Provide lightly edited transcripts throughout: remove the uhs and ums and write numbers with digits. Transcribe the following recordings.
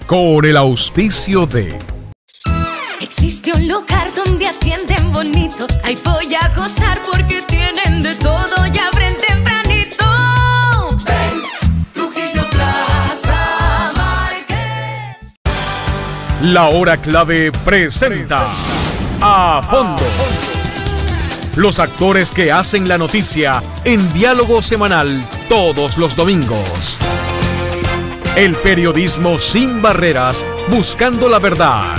con el auspicio de... Existe un lugar donde atienden bonito. Ahí voy a gozar porque tienen de todo y abren tempranito. Ven, Trujillo Plaza Market. La Hora Clave presenta A Fondo. Los actores que hacen la noticia en diálogo semanal todos los domingos. El periodismo sin barreras, buscando la verdad.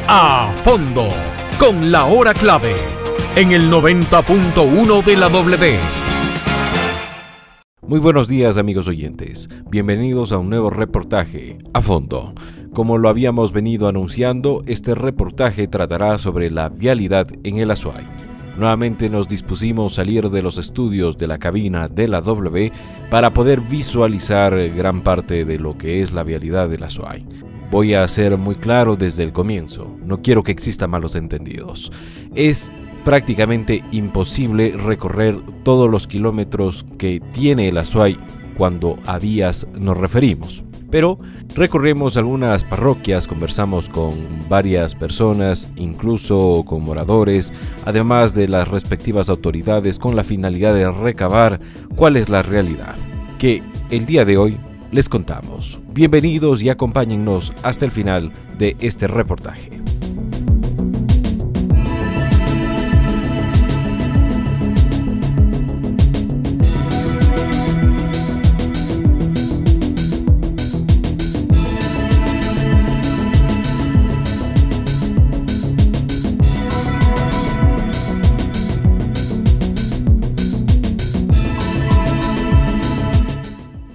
A Fondo, con La Hora Clave, en el 90.1 de la W. Muy buenos días, amigos oyentes. Bienvenidos a un nuevo reportaje, A Fondo. Como lo habíamos venido anunciando, este reportaje tratará sobre la vialidad en el Azuay. Nuevamente nos dispusimos a salir de los estudios de la cabina de la W para poder visualizar gran parte de lo que es la vialidad del Azuay. Voy a ser muy claro desde el comienzo, no quiero que existan malos entendidos. Es prácticamente imposible recorrer todos los kilómetros que tiene el Azuay cuando a vías nos referimos. Pero recorremos algunas parroquias, conversamos con varias personas, incluso con moradores, además de las respectivas autoridades, con la finalidad de recabar cuál es la realidad, que el día de hoy les contamos. Bienvenidos y acompáñennos hasta el final de este reportaje.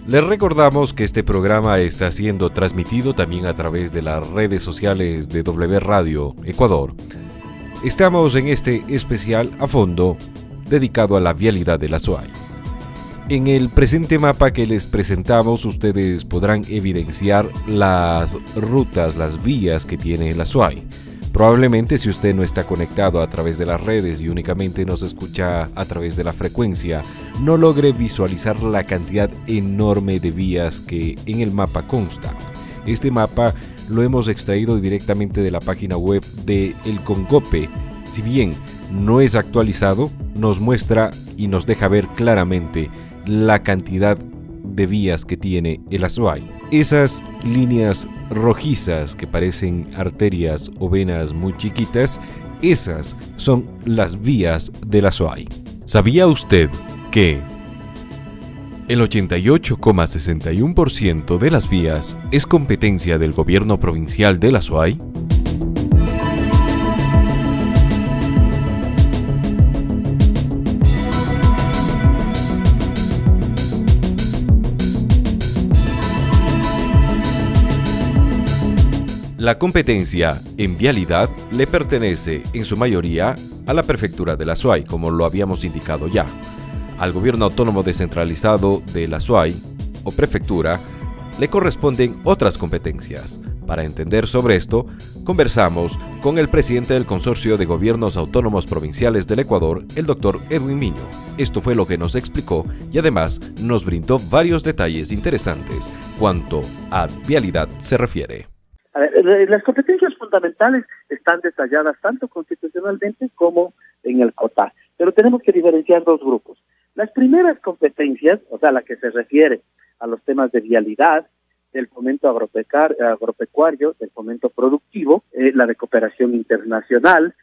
Les recordamos que este programa está siendo transmitido también a través de las redes sociales de W Radio Ecuador. Estamos en este especial A Fondo dedicado a la vialidad del Azuay. En el presente mapa que les presentamos, ustedes podrán evidenciar las rutas, las vías que tiene el Azuay. Probablemente si usted no está conectado a través de las redes y únicamente nos escucha a través de la frecuencia, no logre visualizar la cantidad enorme de vías que en el mapa consta. Este mapa lo hemos extraído directamente de la página web de El Congope. Si bien no es actualizado, nos muestra y nos deja ver claramente la cantidad de vías que tiene el Azuay. Esas líneas rojizas que parecen arterias o venas muy chiquitas, esas son las vías del Azuay. ¿Sabía usted que el 88,61% de las vías es competencia del gobierno provincial del Azuay? La competencia en vialidad le pertenece en su mayoría a la prefectura del Azuay, como lo habíamos indicado ya. Al gobierno autónomo descentralizado del Azuay o prefectura le corresponden otras competencias. Para entender sobre esto, conversamos con el presidente del Consorcio de Gobiernos Autónomos Provinciales del Ecuador, el doctor Edwin Miño. Esto fue lo que nos explicó y además nos brindó varios detalles interesantes cuanto a vialidad se refiere. A ver, las competencias fundamentales están detalladas tanto constitucionalmente como en el COTA, pero tenemos que diferenciar dos grupos. Las primeras competencias, o sea, la que se refiere a los temas de vialidad, del fomento agropecuario, del fomento productivo, la de cooperación internacional,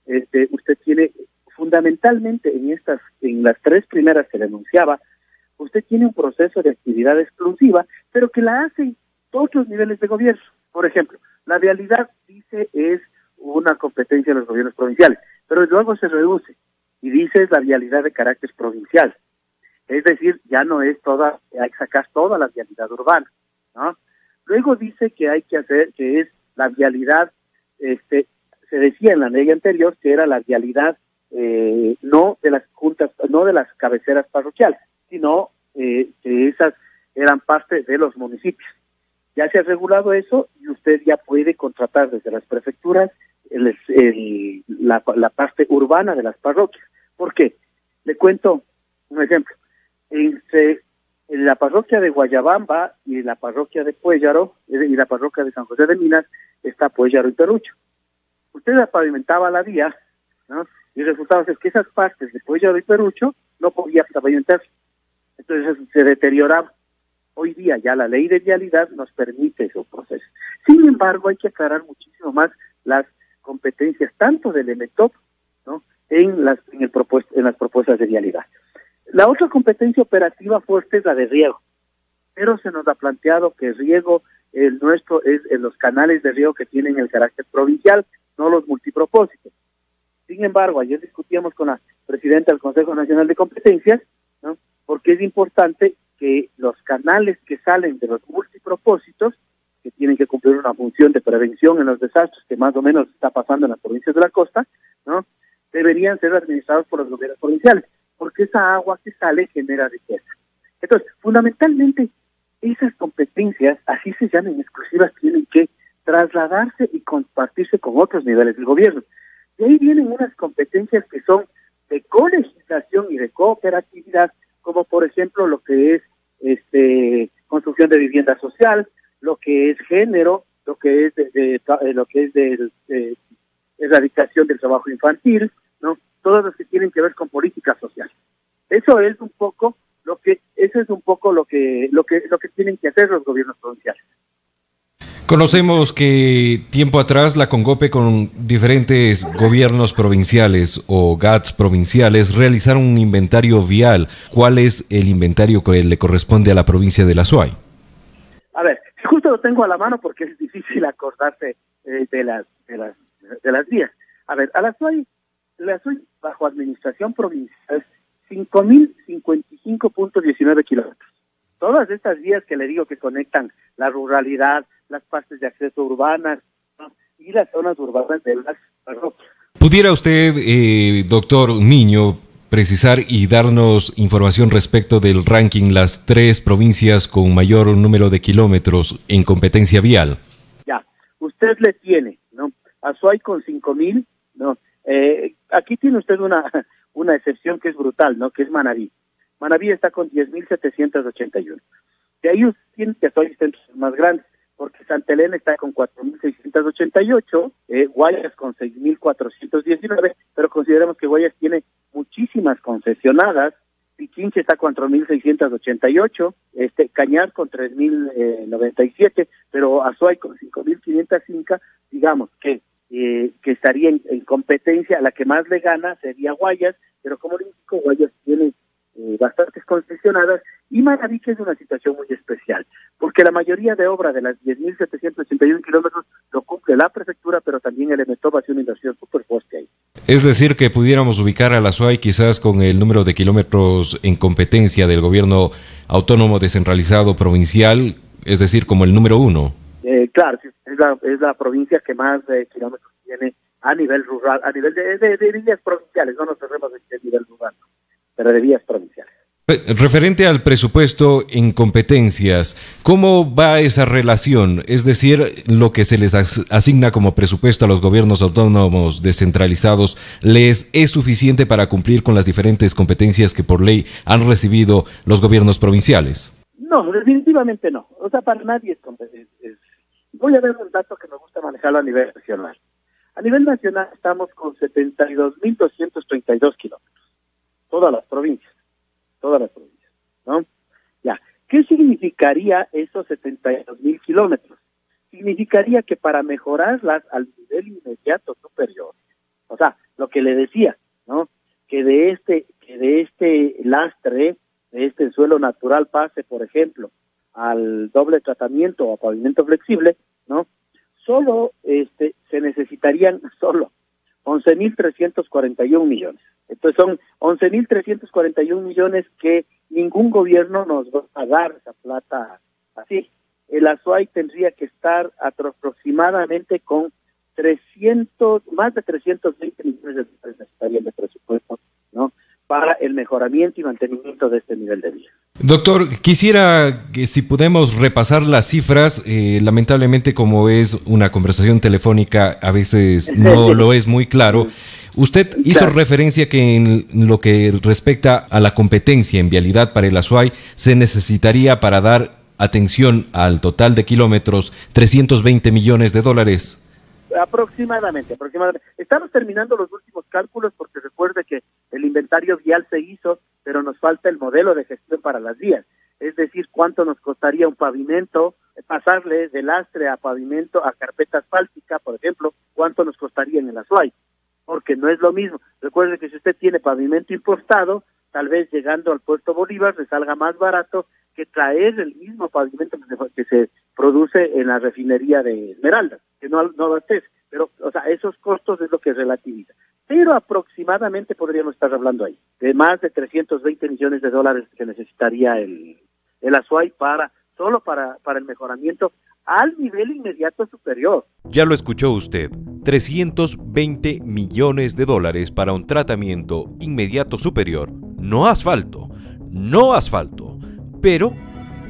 usted tiene fundamentalmente en las tres primeras que le enunciaba, usted tiene un proceso de actividad exclusiva, pero que la hacen todos los niveles de gobierno. Por ejemplo, la vialidad, dice, es una competencia de los gobiernos provinciales, pero luego se reduce y dice es la vialidad de carácter provincial. Es decir, ya no es toda, hay que sacar toda la vialidad urbana, ¿no? Luego dice que hay que hacer, que es la vialidad, se decía en la ley anterior que era la vialidad no de las juntas, no de las cabeceras parroquiales, sino que esas eran parte de los municipios. Ya se ha regulado eso y usted ya puede contratar desde las prefecturas la parte urbana de las parroquias. ¿Por qué? Le cuento un ejemplo. En la parroquia de Guayabamba y la parroquia de Puéllaro y la parroquia de San José de Minas está Puéllaro y Perucho. Usted pavimentaba la vía, ¿no? Y el resultado es que esas partes de Puéllaro y Perucho no podían pavimentarse. Entonces se deterioraba. Hoy día ya la ley de vialidad nos permite esos procesos. Sin embargo, hay que aclarar muchísimo más las competencias tanto del EMETOP, ¿no?, en las propuestas de vialidad. La otra competencia operativa fuerte es la de riego, pero se nos ha planteado que el riego, el nuestro, es en los canales de riego que tienen el carácter provincial, no los multipropósitos. Sin embargo, ayer discutíamos con la presidenta del Consejo Nacional de Competencias, ¿no?, porque es importante que los canales que salen de los multipropósitos, que tienen que cumplir una función de prevención en los desastres que más o menos está pasando en las provincias de la costa, ¿no?, deberían ser administrados por los gobiernos provinciales, porque esa agua que sale genera riqueza. Entonces, fundamentalmente, esas competencias, así se llaman exclusivas, tienen que trasladarse y compartirse con otros niveles del gobierno. De ahí vienen unas competencias que son de colegislación y de cooperatividad, como por ejemplo lo que es construcción de vivienda social, lo que es género, lo que es de erradicación del trabajo infantil, ¿no? Todos los que tienen que ver con política social. Eso es un poco lo que tienen que hacer los gobiernos provinciales. Conocemos que tiempo atrás la Congope con diferentes gobiernos provinciales o GATS provinciales realizaron un inventario vial. ¿Cuál es el inventario que le corresponde a la provincia de la Azuay? A ver, justo lo tengo a la mano porque es difícil acordarse de las vías. A ver, a la Azuay bajo administración provincial 5.055.19 kilómetros. Todas estas vías que le digo que conectan la ruralidad, las partes de acceso urbanas, ¿no?, y las zonas urbanas de las parroquias. ¿Pudiera usted, doctor Niño, precisar y darnos información respecto del ranking, las 3 provincias con mayor número de kilómetros en competencia vial? Ya, usted le tiene, ¿no?, Azuay con 5.000, ¿no? Aquí tiene usted una excepción que es brutal, ¿no?, que es Manabí. Manabí está con 10.781. De ahí usted tiene que Azuay está entre los más grandes, porque Santa Elena está con 4.688, Guayas con 6.419, pero consideremos que Guayas tiene muchísimas concesionadas. Pichinche está con 4.688, Cañar con 3.097, pero Azuay con 5.505, digamos que estaría en competencia. La que más le gana sería Guayas, pero como le indico, Guayas tiene bastantes concesionadas, y Manabí, que es una situación muy especial, porque la mayoría de obra de las 10.781 kilómetros lo cumple la prefectura, pero también el EMETOP hace una inversión súper fuerte ahí. Es decir, que pudiéramos ubicar a la Azuay quizás con el número de kilómetros en competencia del gobierno autónomo descentralizado provincial, es decir, como el número 1. Claro, es la provincia que más kilómetros tiene a nivel rural, a nivel de vías provinciales, no nos cerremos de nivel rural, pero de vías provinciales. Referente al presupuesto en competencias, ¿cómo va esa relación? Es decir, lo que se les asigna como presupuesto a los gobiernos autónomos descentralizados, ¿les es suficiente para cumplir con las diferentes competencias que por ley han recibido los gobiernos provinciales? No, definitivamente no. O sea, para nadie es competencia. Voy a ver un dato que me gusta manejarlo a nivel nacional. A nivel nacional estamos con 72.232 kilómetros. Todas las provincias, ¿no? Ya, ¿qué significaría esos 72.000 kilómetros? Significaría que para mejorarlas al nivel inmediato superior, o sea, lo que le decía, ¿no?, que de este lastre, de este suelo natural pase, por ejemplo, al doble tratamiento o a pavimento flexible, ¿no?, solo se necesitarían 11.341 millones. Entonces son 11.341 millones que ningún gobierno nos va a dar esa plata así. El Azuay tendría que estar aproximadamente con más de 320 millones de dólares necesitarían de presupuesto, ¿no?, para el mejoramiento y mantenimiento de este nivel de vida. Doctor, quisiera que si podemos repasar las cifras, lamentablemente como es una conversación telefónica a veces no lo es muy claro. Usted hizo referencia que en lo que respecta a la competencia en vialidad para el Azuay se necesitaría para dar atención al total de kilómetros 320 millones de dólares. Aproximadamente. Estamos terminando los últimos cálculos porque recuerde que el inventario vial se hizo, pero nos falta el modelo de gestión para las vías. Es decir, cuánto nos costaría un pavimento, pasarle de lastre a pavimento a carpeta asfáltica, por ejemplo, cuánto nos costaría en el Azuay, porque no es lo mismo. Recuerde que si usted tiene pavimento importado, tal vez llegando al puerto Bolívar le salga más barato que traer el mismo pavimento que se produce en la refinería de Esmeraldas, que no abastece. Pero, o sea, esos costos es lo que relativiza. Pero aproximadamente podríamos estar hablando ahí de más de 320 millones de dólares que necesitaría el Azuay solo para el mejoramiento al nivel inmediato superior. Ya lo escuchó usted, 320 millones de dólares para un tratamiento inmediato superior. No asfalto. Pero,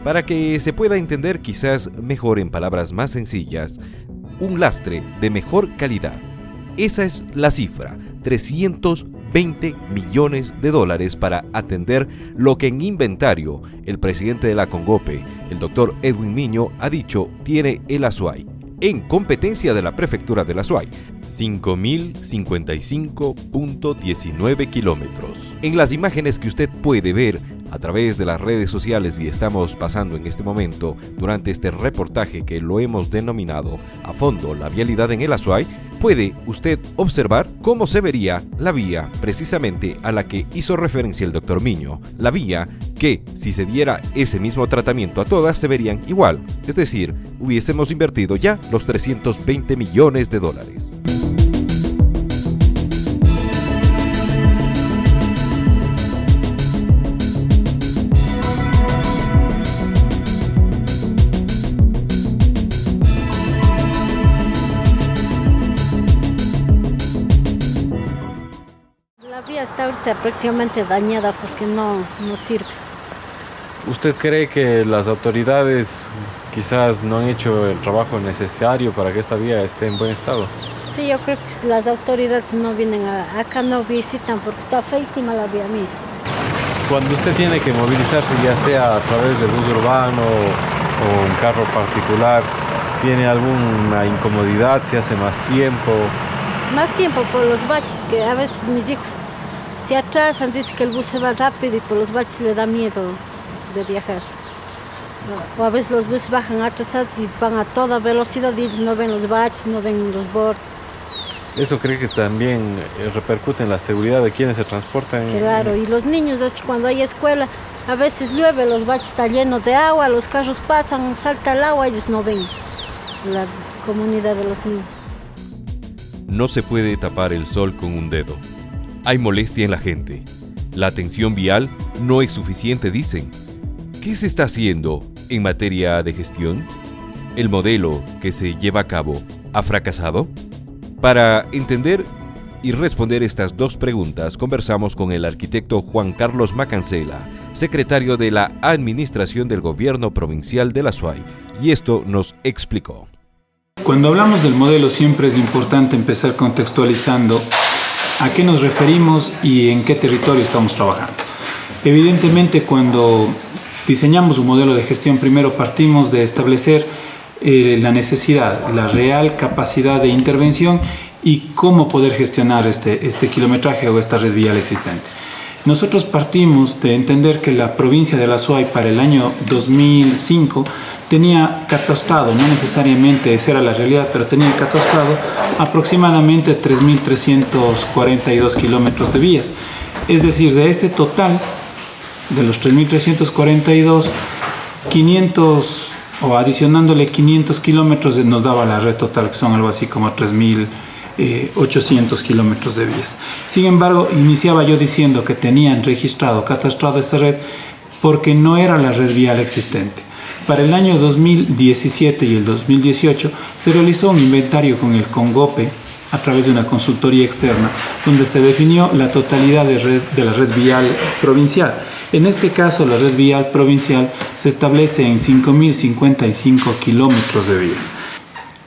para que se pueda entender quizás mejor en palabras más sencillas, un lastre de mejor calidad. Esa es la cifra, 320 millones de dólares para atender lo que en inventario el presidente de la Congope, el doctor Edwin Miño, ha dicho tiene el Azuay. En competencia de la prefectura del Azuay, 5.055.19 kilómetros. En las imágenes que usted puede ver a través de las redes sociales y estamos pasando en este momento durante este reportaje que lo hemos denominado a fondo la vialidad en el Azuay, puede usted observar cómo se vería la vía precisamente a la que hizo referencia el doctor Miño. La vía que, si se diera ese mismo tratamiento a todas, se verían igual. Es decir, hubiésemos invertido ya los 320 millones de dólares. Está ahorita prácticamente dañada porque no sirve. ¿Usted cree que las autoridades quizás no han hecho el trabajo necesario para que esta vía esté en buen estado? Sí, yo creo que las autoridades no vienen acá, no visitan porque está feísima la vía, mira. Cuando usted tiene que movilizarse, ya sea a través del bus urbano o un carro particular, ¿tiene alguna incomodidad? ¿Se hace más tiempo? Más tiempo por los baches, que a veces mis hijos se atrasan, dicen que el bus se va rápido y por los baches le da miedo de viajar. O a veces los buses bajan atrasados y van a toda velocidad y ellos no ven los baches, no ven los bordes. ¿Eso cree que también repercute en la seguridad de quienes se transportan? Claro, y los niños, así cuando hay escuela, a veces llueve, los baches están llenos de agua, los carros pasan, salta el agua, ellos no ven la comunidad de los niños. No se puede tapar el sol con un dedo. Hay molestia en la gente. La atención vial no es suficiente, dicen. ¿Qué se está haciendo en materia de gestión? ¿El modelo que se lleva a cabo ha fracasado? Para entender y responder estas dos preguntas, conversamos con el arquitecto Juan Carlos Macancela, secretario de la Administración del Gobierno Provincial del Azuay, y esto nos explicó. Cuando hablamos del modelo siempre es importante empezar contextualizando a qué nos referimos y en qué territorio estamos trabajando. Evidentemente, cuando diseñamos un modelo de gestión, primero partimos de establecer la necesidad, la real capacidad de intervención y cómo poder gestionar este kilometraje o esta red vial existente. Nosotros partimos de entender que la provincia de Azuay para el año 2005 tenía catastrado, no necesariamente esa era la realidad, pero tenía catastrado aproximadamente 3.342 kilómetros de vías. Es decir, de este total, de los 3.342, 500 o adicionándole 500 kilómetros nos daba la red total, que son algo así como 3.800 kilómetros de vías. Sin embargo, iniciaba yo diciendo que tenían catastrado esa red porque no era la red vial existente. Para el año 2017 y el 2018 se realizó un inventario con el Congope a través de una consultoría externa donde se definió la totalidad de la red vial provincial. En este caso, la red vial provincial se establece en 5.055 kilómetros de vías.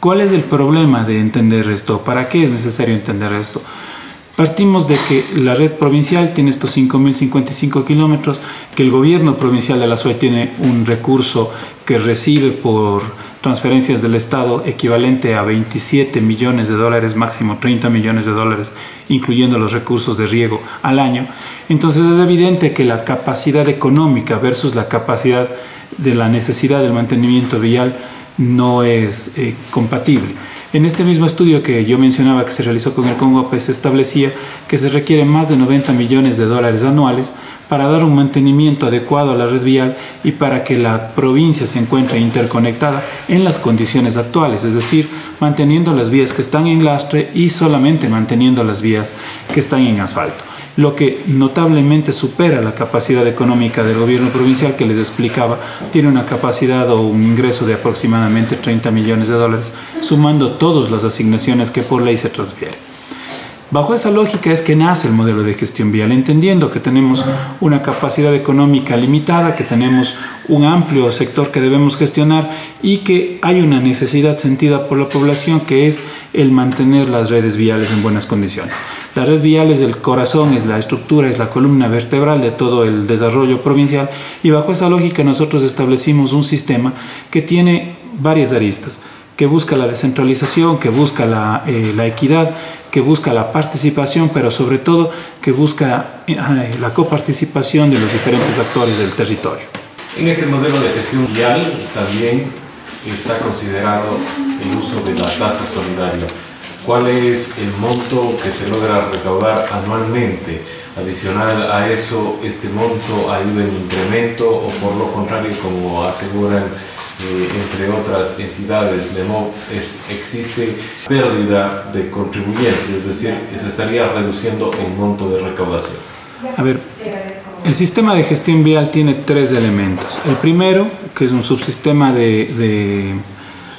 ¿Cuál es el problema de entender esto? ¿Para qué es necesario entender esto? Partimos de que la red provincial tiene estos 5.055 kilómetros, que el gobierno provincial de la SUAY tiene un recurso que recibe por transferencias del Estado equivalente a 27 millones de dólares, máximo 30 millones de dólares, incluyendo los recursos de riego al año. Entonces es evidente que la capacidad económica versus la capacidad de la necesidad del mantenimiento vial no es compatible. En este mismo estudio que yo mencionaba que se realizó con el CONGOPE, se establecía que se requieren más de 90 millones de dólares anuales para dar un mantenimiento adecuado a la red vial y para que la provincia se encuentre interconectada en las condiciones actuales, es decir, manteniendo las vías que están en lastre y solamente manteniendo las vías que están en asfalto, lo que notablemente supera la capacidad económica del gobierno provincial, que les explicaba, tiene una capacidad o un ingreso de aproximadamente 30 millones de dólares, sumando todas las asignaciones que por ley se transfieren. Bajo esa lógica es que nace el modelo de gestión vial, entendiendo que tenemos una capacidad económica limitada, que tenemos un amplio sector que debemos gestionar y que hay una necesidad sentida por la población, que es el mantener las redes viales en buenas condiciones. La red vial es el corazón, es la estructura, es la columna vertebral de todo el desarrollo provincial, y bajo esa lógica nosotros establecimos un sistema que tiene varias aristas, que busca la descentralización, que busca la equidad, que busca la participación, pero sobre todo que busca la coparticipación de los diferentes actores del territorio. En este modelo de gestión vial también está considerado el uso de la tasa solidaria. ¿Cuál es el monto que se logra recaudar anualmente? Adicional a eso, ¿este monto ayuda en incremento o por lo contrario, como aseguran entre otras entidades de MOB, existe pérdida de contribuyentes, es decir, se estaría reduciendo el monto de recaudación? A ver, el sistema de gestión vial tiene tres elementos. El primero, que es un subsistema de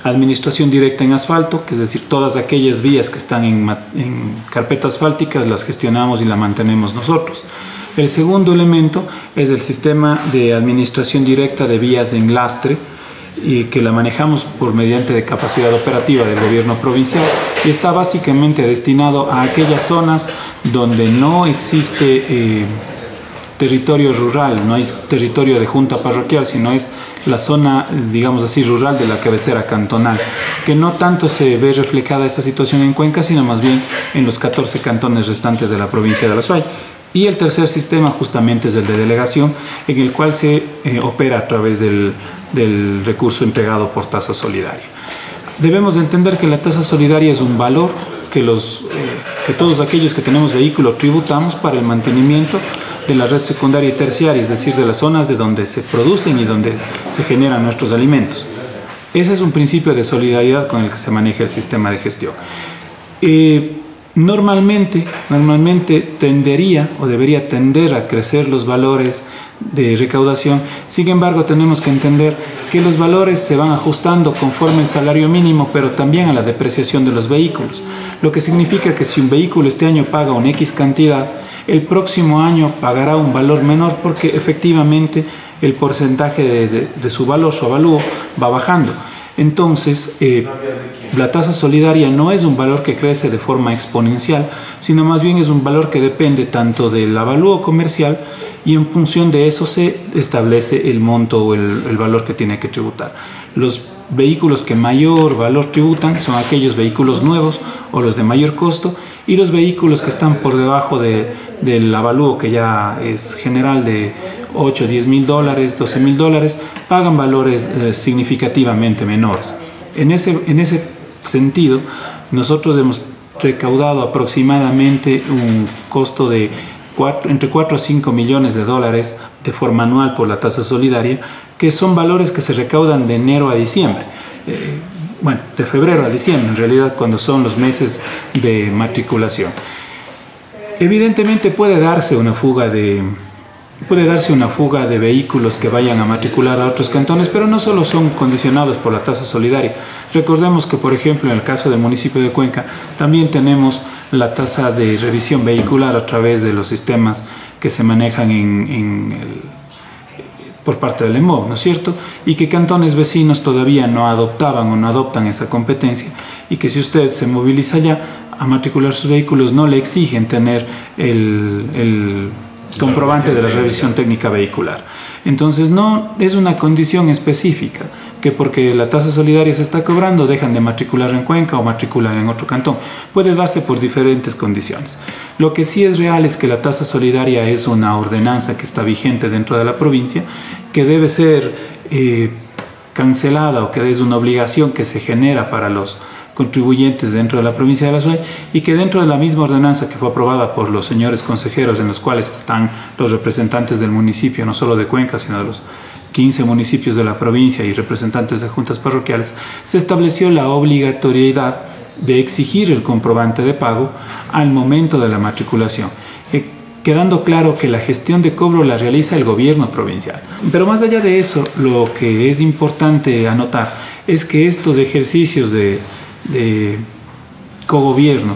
administración directa en asfalto, que es decir, todas aquellas vías que están en carpeta asfálticas las gestionamos y la mantenemos nosotros. El segundo elemento es el sistema de administración directa de vías en lastre, y que la manejamos por mediante de capacidad operativa del gobierno provincial, y está básicamente destinado a aquellas zonas donde no existe territorio rural, no hay territorio de junta parroquial, sino es la zona, digamos así, rural de la cabecera cantonal, que no tanto se ve reflejada esa situación en Cuenca, sino más bien en los 14 cantones restantes de la provincia de La Suay. Y el tercer sistema justamente es el de delegación, en el cual se opera a través del recurso entregado por tasa solidaria. Debemos entender que la tasa solidaria es un valor que todos aquellos que tenemos vehículo tributamos para el mantenimiento de la red secundaria y terciaria, es decir, de las zonas de donde se producen y donde se generan nuestros alimentos. Ese es un principio de solidaridad con el que se maneja el sistema de gestión. Normalmente tendería o debería tender a crecer los valores de recaudación. Sin embargo, tenemos que entender que los valores se van ajustando conforme el salario mínimo, pero también a la depreciación de los vehículos, lo que significa que si un vehículo este año paga una X cantidad, el próximo año pagará un valor menor, porque efectivamente el porcentaje de su valor, su avalúo, va bajando. Entonces, la tasa solidaria no es un valor que crece de forma exponencial, sino más bien es un valor que depende tanto del avalúo comercial, y en función de eso se establece el monto o el valor que tiene que tributar. Los vehículos que mayor valor tributan son aquellos vehículos nuevos o los de mayor costo, y los vehículos que están por debajo del avalúo, que ya es general de 8, 10 mil dólares, 12 mil dólares, pagan valores significativamente menores. En ese sentido, nosotros hemos recaudado aproximadamente un costo de entre 4 a 5 millones de dólares de forma anual por la tasa solidaria, que son valores que se recaudan de enero a diciembre. De febrero a diciembre, en realidad, cuando son los meses de matriculación. Evidentemente puede darse una fuga de vehículos que vayan a matricular a otros cantones, pero no solo son condicionados por la tasa solidaria. Recordemos que, por ejemplo, en el caso del municipio de Cuenca, también tenemos la tasa de revisión vehicular a través de los sistemas que se manejan por parte del EMOB, ¿no es cierto? Y que cantones vecinos todavía no adoptaban o no adoptan esa competencia, y que si usted se moviliza allá, a matricular sus vehículos no le exigen tener el comprobante de la revisión técnica vehicular. Entonces no es una condición específica que porque la tasa solidaria se está cobrando dejan de matricular en Cuenca o matriculan en otro cantón. Puede darse por diferentes condiciones. Lo que sí es real es que la tasa solidaria es una ordenanza que está vigente dentro de la provincia, que debe ser cancelada o que es una obligación que se genera para los contribuyentes dentro de la provincia de la SUE, y que dentro de la misma ordenanza que fue aprobada por los señores consejeros, en los cuales están los representantes del municipio, no solo de Cuenca, sino de los 15 municipios de la provincia y representantes de juntas parroquiales, se estableció la obligatoriedad de exigir el comprobante de pago al momento de la matriculación, quedando claro que la gestión de cobro la realiza el gobierno provincial. Pero más allá de eso, lo que es importante anotar es que estos ejercicios de cogobierno,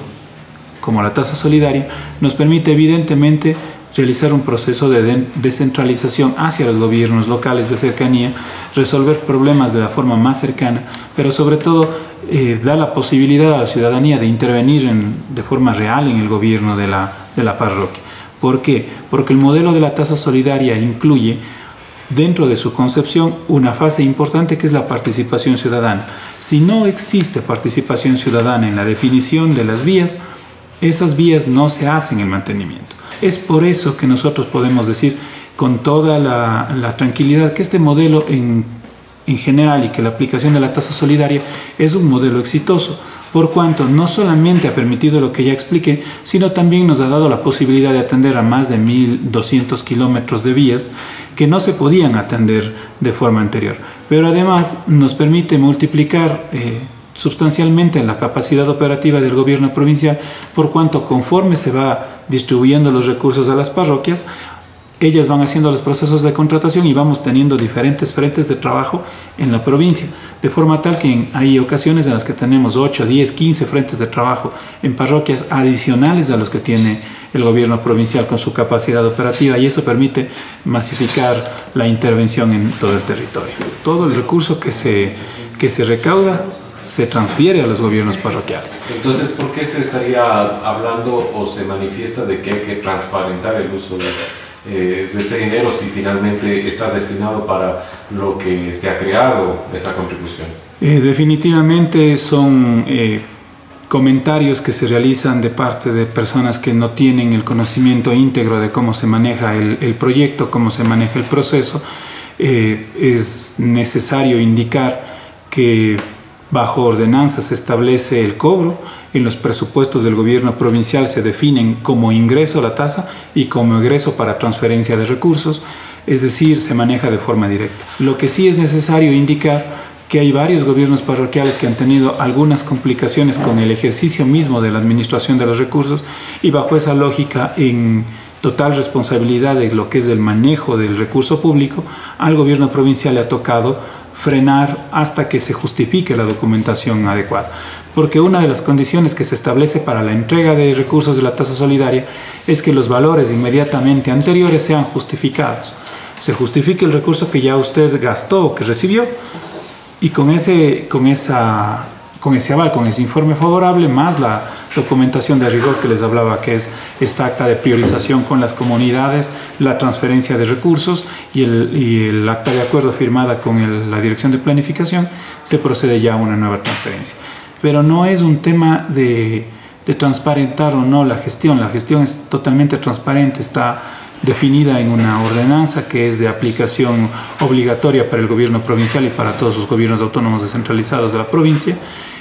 como la tasa solidaria, nos permite evidentemente realizar un proceso de descentralización hacia los gobiernos locales de cercanía, resolver problemas de la forma más cercana, pero sobre todo da la posibilidad a la ciudadanía de intervenir de forma real en el gobierno de la parroquia. ¿Por qué? Porque el modelo de la tasa solidaria incluye dentro de su concepción una fase importante que es la participación ciudadana. Si no existe participación ciudadana en la definición de las vías, esas vías no se hacen el mantenimiento. Es por eso que nosotros podemos decir con toda la tranquilidad que este modelo en general y que la aplicación de la tasa solidaria es un modelo exitoso, por cuanto no solamente ha permitido lo que ya expliqué, sino también nos ha dado la posibilidad de atender a más de 1.200 kilómetros de vías que no se podían atender de forma anterior. Pero además nos permite multiplicar sustancialmente la capacidad operativa del gobierno provincial, por cuanto conforme se va distribuyendo los recursos a las parroquias, ellas van haciendo los procesos de contratación y vamos teniendo diferentes frentes de trabajo en la provincia, de forma tal que hay ocasiones en las que tenemos 8, 10, 15 frentes de trabajo en parroquias adicionales a los que tiene el gobierno provincial con su capacidad operativa, y eso permite masificar la intervención en todo el territorio. Todo el recurso que se recauda se transfiere a los gobiernos parroquiales. Entonces, ¿por qué se estaría hablando o se manifiesta de que hay que transparentar el uso de ese dinero si finalmente está destinado para lo que se ha creado esa contribución? Definitivamente son comentarios que se realizan de parte de personas que no tienen el conocimiento íntegro de cómo se maneja el proyecto, cómo se maneja el proceso. Es necesario indicar que bajo ordenanza se establece el cobro. En los presupuestos del gobierno provincial se definen como ingreso la tasa y como egreso para transferencia de recursos, es decir, se maneja de forma directa. Lo que sí es necesario indicar que hay varios gobiernos parroquiales que han tenido algunas complicaciones con el ejercicio mismo de la administración de los recursos, y bajo esa lógica, en total responsabilidad de lo que es el manejo del recurso público, al gobierno provincial le ha tocado frenar hasta que se justifique la documentación adecuada. Porque una de las condiciones que se establece para la entrega de recursos de la tasa solidaria es que los valores inmediatamente anteriores sean justificados. Se justifique el recurso que ya usted gastó o que recibió, y con ese aval, con ese informe favorable, más la documentación de rigor que les hablaba, que es esta acta de priorización con las comunidades, la transferencia de recursos y el acta de acuerdo firmada con la Dirección de Planificación, se procede ya a una nueva transferencia. Pero no es un tema de transparentar o no la gestión es totalmente transparente, está definida en una ordenanza que es de aplicación obligatoria para el gobierno provincial y para todos los gobiernos autónomos descentralizados de la provincia,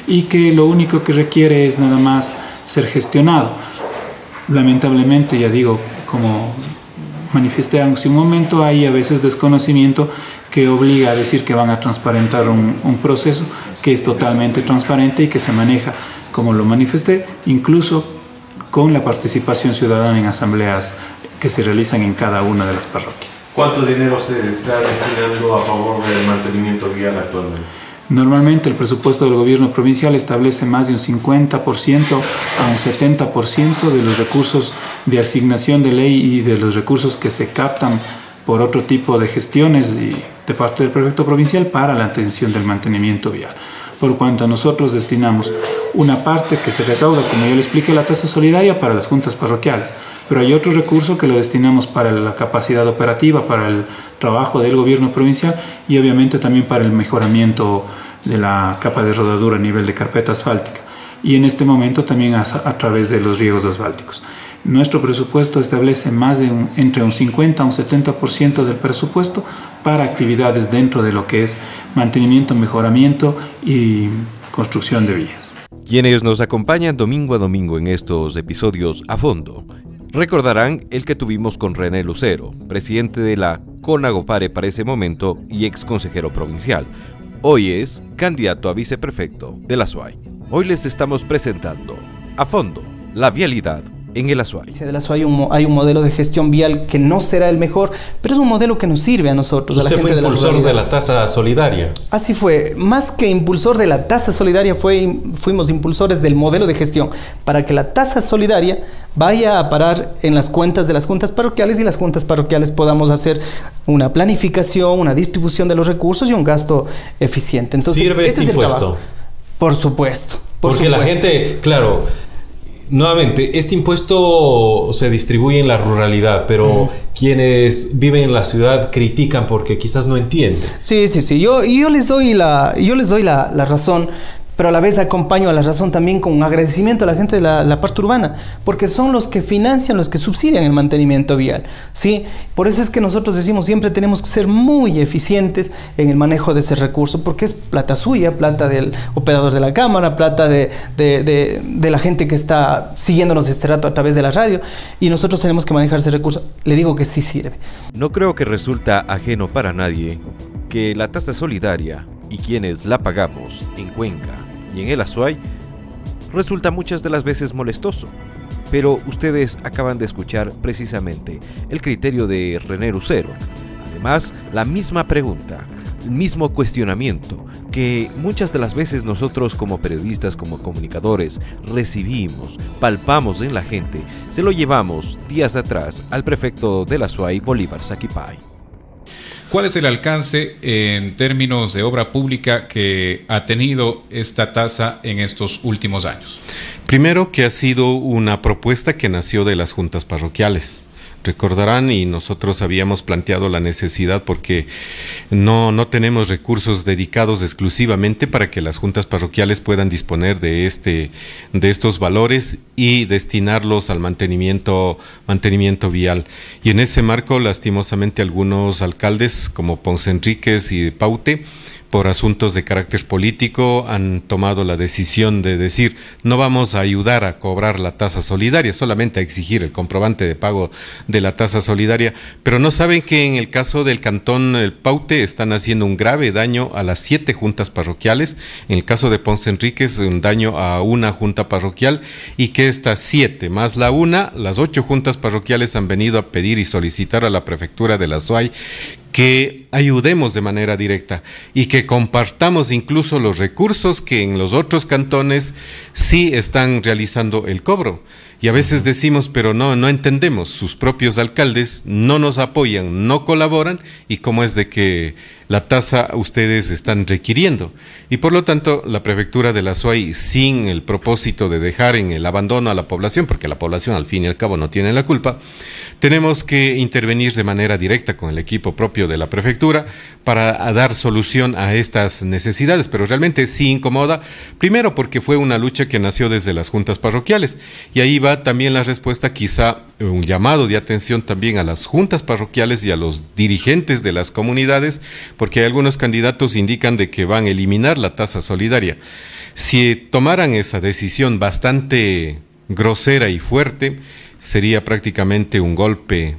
y que lo único que requiere es nada más ser gestionado. Lamentablemente, ya digo, como manifesté hace un momento, hay a veces desconocimiento que obliga a decir que van a transparentar un proceso que es totalmente transparente y que se maneja, como lo manifesté, incluso con la participación ciudadana en asambleas que se realizan en cada una de las parroquias. ¿Cuánto dinero se está destinando a favor del mantenimiento vial actualmente? Normalmente el presupuesto del gobierno provincial establece más de un 50% a un 70% de los recursos de asignación de ley y de los recursos que se captan por otro tipo de gestiones de parte del prefecto provincial para la atención del mantenimiento vial. por cuanto nosotros destinamos una parte que se recauda, como ya le expliqué, la tasa solidaria para las juntas parroquiales, pero hay otro recurso que lo destinamos para la capacidad operativa, para el trabajo del gobierno provincial y obviamente también para el mejoramiento de la capa de rodadura a nivel de carpeta asfáltica, y en este momento también a través de los riegos asfálticos. Nuestro presupuesto establece entre un 50 a un 70% del presupuesto para actividades dentro de lo que es mantenimiento, mejoramiento y construcción de vías. Quienes nos acompañan domingo a domingo en estos episodios a fondo recordarán el que tuvimos con René Lucero, presidente de la CONAGOPARE para ese momento y ex consejero provincial. Hoy es candidato a viceprefecto de la SUAY. Hoy les estamos presentando a fondo la vialidad en el Azuay. De la Azuay hay un modelo de gestión vial que no será el mejor, pero es un modelo que nos sirve a nosotros. Usted fue impulsor de la tasa solidaria. Así fue. Más que impulsor de la tasa solidaria, fuimos impulsores del modelo de gestión para que la tasa solidaria vaya a parar en las cuentas de las juntas parroquiales y las juntas parroquiales podamos hacer una planificación, una distribución de los recursos y un gasto eficiente. Entonces, ¿sirve ese impuesto? Por supuesto. Porque la gente, claro, nuevamente, este impuesto se distribuye en la ruralidad, pero quienes viven en la ciudad critican porque quizás no entienden. Sí. Yo les doy la razón, pero a la vez acompaño a la razón también con un agradecimiento a la gente de la parte urbana, porque son los que financian, los que subsidian el mantenimiento vial, ¿sí? Por eso es que nosotros decimos siempre tenemos que ser muy eficientes en el manejo de ese recurso, porque es plata suya, plata del operador de la cámara, plata de la gente que está siguiéndonos este rato a través de la radio, y nosotros tenemos que manejar ese recurso. Le digo que sí sirve. No creo que resulta ajeno para nadie que la tasa solidaria y quienes la pagamos en Cuenca y en el Azuay resulta muchas de las veces molestoso. Pero ustedes acaban de escuchar precisamente el criterio de René Lucero. Además, la misma pregunta, el mismo cuestionamiento que muchas de las veces nosotros como periodistas, como comunicadores, recibimos, palpamos en la gente, se lo llevamos días atrás al prefecto del Azuay, Bolívar Saquipay. ¿Cuál es el alcance en términos de obra pública que ha tenido esta tasa en estos últimos años? Primero, que ha sido una propuesta que nació de las juntas parroquiales. Recordarán, y nosotros habíamos planteado la necesidad porque no tenemos recursos dedicados exclusivamente para que las juntas parroquiales puedan disponer de estos valores y destinarlos al mantenimiento vial. Y en ese marco, lastimosamente, algunos alcaldes como Ponce Enríquez y Paute, por asuntos de carácter político, han tomado la decisión de decir no vamos a ayudar a cobrar la tasa solidaria, solamente a exigir el comprobante de pago de la tasa solidaria, pero no saben que en el caso del cantón El Paute están haciendo un grave daño a las 7 juntas parroquiales, en el caso de Ponce Enríquez un daño a una junta parroquial, y que estas 7 más la una, las 8 juntas parroquiales han venido a pedir y solicitar a la prefectura de la Azuay que ayudemos de manera directa y que compartamos incluso los recursos que en los otros cantones sí están realizando el cobro. Y a veces decimos, pero no entendemos, sus propios alcaldes no nos apoyan, no colaboran, y cómo es de que la tasa ustedes están requiriendo. Y por lo tanto, la prefectura de la Azuay, sin el propósito de dejar en el abandono a la población, porque la población al fin y al cabo no tiene la culpa, tenemos que intervenir de manera directa con el equipo propio de la prefectura para dar solución a estas necesidades, pero realmente sí incomoda, primero porque fue una lucha que nació desde las juntas parroquiales, y ahí va también la respuesta, quizá un llamado de atención también a las juntas parroquiales y a los dirigentes de las comunidades, porque algunos candidatos indican de que van a eliminar la tasa solidaria. Si tomaran esa decisión bastante grosera y fuerte, sería prácticamente un golpe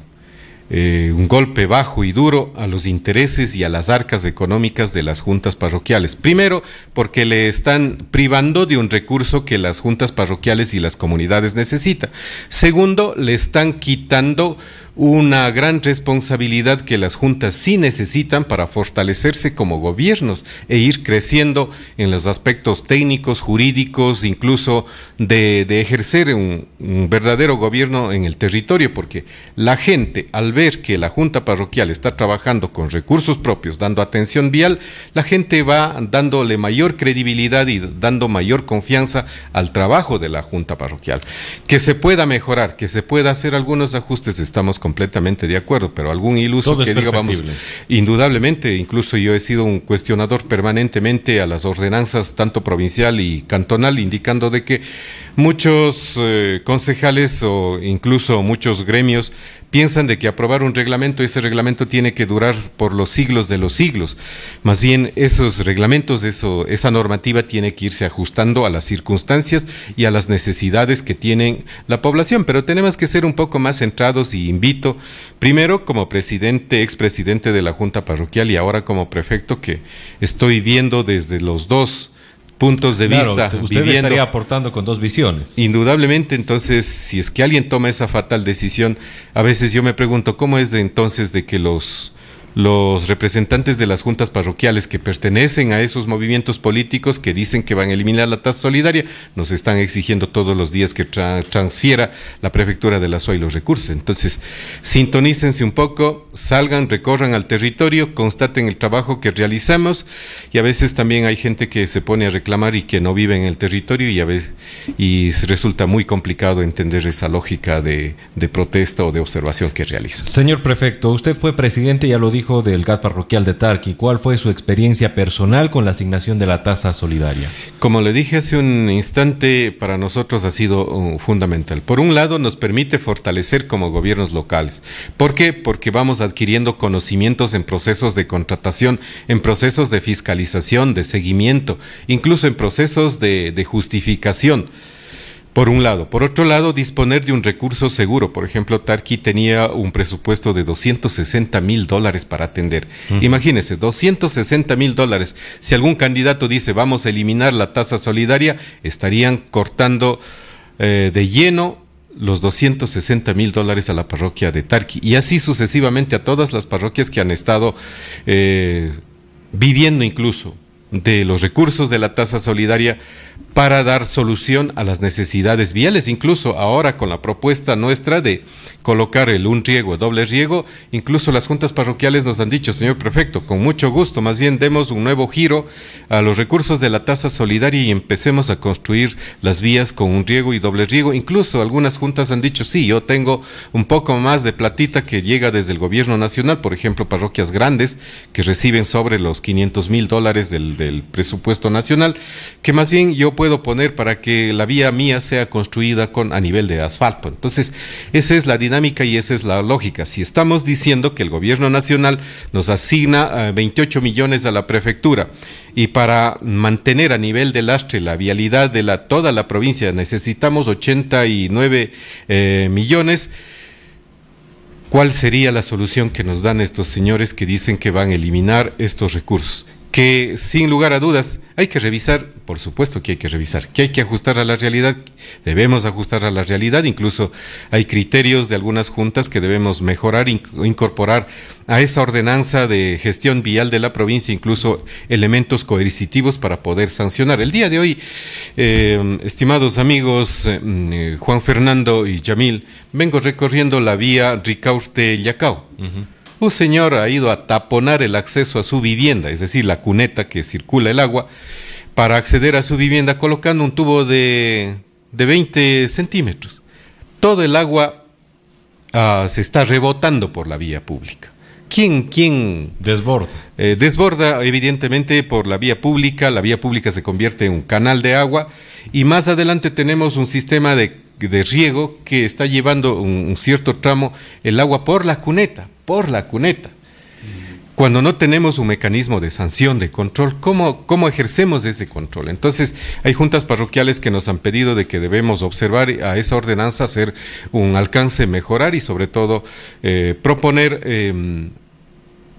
bajo y duro a los intereses y a las arcas económicas de las juntas parroquiales. Primero, porque le están privando de un recurso que las juntas parroquiales y las comunidades necesitan. Segundo, le están quitando una gran responsabilidad que las juntas sí necesitan para fortalecerse como gobiernos e ir creciendo en los aspectos técnicos, jurídicos, incluso de ejercer un verdadero gobierno en el territorio, porque la gente al al ver que la Junta Parroquial está trabajando con recursos propios, dando atención vial, la gente va dándole mayor credibilidad y dando mayor confianza al trabajo de la Junta Parroquial. Que se pueda mejorar, que se pueda hacer algunos ajustes, estamos completamente de acuerdo, pero algún iluso que diga, vamos, indudablemente, incluso yo he sido un cuestionador permanentemente a las ordenanzas, tanto provincial y cantonal, indicando de que muchos concejales o incluso muchos gremios piensan de que aprobar un reglamento, ese reglamento tiene que durar por los siglos de los siglos. Más bien, esos reglamentos, esa normativa tiene que irse ajustando a las circunstancias y a las necesidades que tienen la población, pero tenemos que ser un poco más centrados y invito, primero como presidente, expresidente de la Junta Parroquial y ahora como prefecto, que estoy viendo desde los dos puntos de vista. Usted estaría aportando con dos visiones. Indudablemente, entonces, si es que alguien toma esa fatal decisión, a veces yo me pregunto cómo es de entonces de que los representantes de las juntas parroquiales que pertenecen a esos movimientos políticos que dicen que van a eliminar la tasa solidaria, nos están exigiendo todos los días que transfiera la prefectura de la SUAY los recursos. Entonces, sintonícense un poco, salgan, recorran al territorio, constaten el trabajo que realizamos, y a veces también hay gente que se pone a reclamar y que no vive en el territorio, y resulta muy complicado entender esa lógica de protesta o de observación que realizan. Señor prefecto, usted fue presidente, ya lo dijo, del GAT parroquial de Tarqui. ¿Cuál fue su experiencia personal con la asignación de la tasa solidaria? Como le dije hace un instante, para nosotros ha sido fundamental. Por un lado, nos permite fortalecer como gobiernos locales. ¿Por qué? Porque vamos adquiriendo conocimientos en procesos de contratación, en procesos de fiscalización, de seguimiento, incluso en procesos de justificación. Por un lado. Por otro lado, disponer de un recurso seguro. Por ejemplo, Tarqui tenía un presupuesto de $260,000 para atender. Imagínense, $260,000. Si algún candidato dice vamos a eliminar la tasa solidaria, estarían cortando de lleno los $260,000 a la parroquia de Tarqui. Y así sucesivamente a todas las parroquias que han estado viviendo incluso de los recursos de la tasa solidaria para dar solución a las necesidades viales. Incluso ahora con la propuesta nuestra de colocar el un riego, doble riego, incluso las juntas parroquiales nos han dicho, señor prefecto, con mucho gusto, más bien demos un nuevo giro a los recursos de la tasa solidaria y empecemos a construir las vías con un riego y doble riego. Incluso algunas juntas han dicho, sí, yo tengo un poco más de platita que llega desde el gobierno nacional, por ejemplo, parroquias grandes que reciben sobre los $500,000 del presupuesto nacional, que más bien yo puedo poner para que la vía mía sea construida a nivel de asfalto. Entonces, esa es la dinámica y esa es la lógica. Si estamos diciendo que el gobierno nacional nos asigna 28 millones a la prefectura y para mantener a nivel de lastre la vialidad de toda la provincia necesitamos 89 millones, ¿cuál sería la solución que nos dan estos señores que dicen que van a eliminar estos recursos? Que sin lugar a dudas hay que revisar, por supuesto que hay que revisar, que hay que ajustar a la realidad, debemos ajustar a la realidad, incluso hay criterios de algunas juntas que debemos mejorar, incorporar a esa ordenanza de gestión vial de la provincia, incluso elementos coercitivos para poder sancionar. El día de hoy, estimados amigos, Juan Fernando y Yamil, vengo recorriendo la vía Ricaurte-Llacao. Un señor ha ido a taponar el acceso a su vivienda, es decir, la cuneta que circula el agua, para acceder a su vivienda colocando un tubo de 20 centímetros. Todo el agua se está rebotando por la vía pública. ¿Quién desborda? Desborda evidentemente por la vía pública se convierte en un canal de agua y más adelante tenemos un sistema de riego que está llevando un cierto tramo el agua por la cuneta. Cuando no tenemos un mecanismo de sanción, de control, ¿cómo ejercemos ese control? Entonces, hay juntas parroquiales que nos han pedido de que debemos observar a esa ordenanza, hacer un alcance, mejorar y sobre todo proponer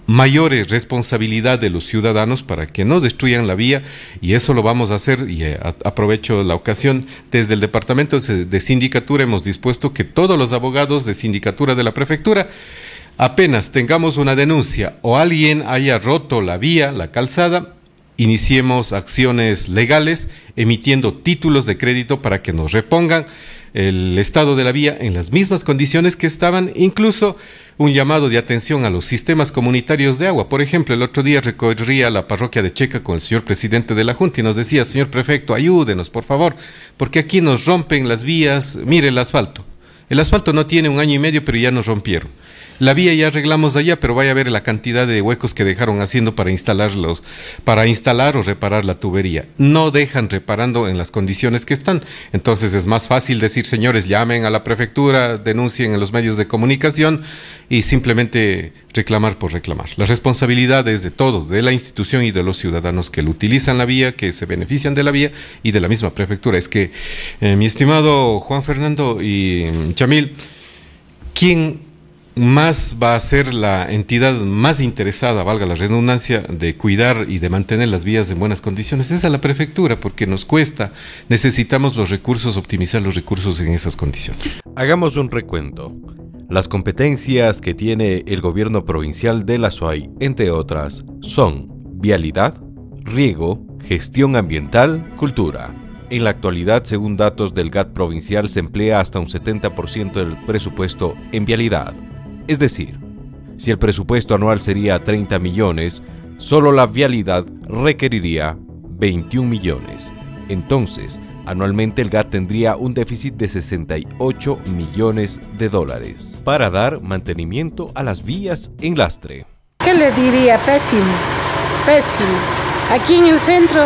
mayores responsabilidad de los ciudadanos para que no destruyan la vía, y eso lo vamos a hacer, y aprovecho la ocasión, desde el departamento de sindicatura hemos dispuesto que todos los abogados de sindicatura de la prefectura, apenas tengamos una denuncia o alguien haya roto la vía, la calzada, iniciemos acciones legales emitiendo títulos de crédito para que nos repongan el estado de la vía en las mismas condiciones que estaban, incluso un llamado de atención a los sistemas comunitarios de agua. Por ejemplo, el otro día recorría la parroquia de Checa con el señor presidente de la Junta y nos decía: señor prefecto, ayúdenos por favor, porque aquí nos rompen las vías. Mire el asfalto. El asfalto no tiene 1 año y medio, pero ya nos rompieron. La vía ya arreglamos allá, pero vaya a ver la cantidad de huecos que dejaron haciendo para instalar o reparar la tubería. No dejan reparando en las condiciones que están. Entonces es más fácil decir: señores, llamen a la prefectura, denuncien en los medios de comunicación y simplemente reclamar por reclamar. La responsabilidad es de todos, de la institución y de los ciudadanos que lo utilizan la vía, que se benefician de la vía y de la misma prefectura. Es que, mi estimado Juan Fernando y Chamil, ¿quién más va a ser la entidad más interesada, valga la redundancia, de cuidar y de mantener las vías en buenas condiciones? Es a la prefectura, porque nos cuesta, necesitamos los recursos, optimizar los recursos en esas condiciones. Hagamos un recuento. Las competencias que tiene el gobierno provincial de la SUAY, entre otras, son vialidad, riego, gestión ambiental, cultura. En la actualidad, según datos del GAT provincial, se emplea hasta un 70% del presupuesto en vialidad. Es decir, si el presupuesto anual sería 30 millones, solo la vialidad requeriría 21 millones. Entonces, anualmente el GAT tendría un déficit de 68 millones de dólares para dar mantenimiento a las vías en lastre. ¿Qué le diría? Pésimo, pésimo. Aquí en el centro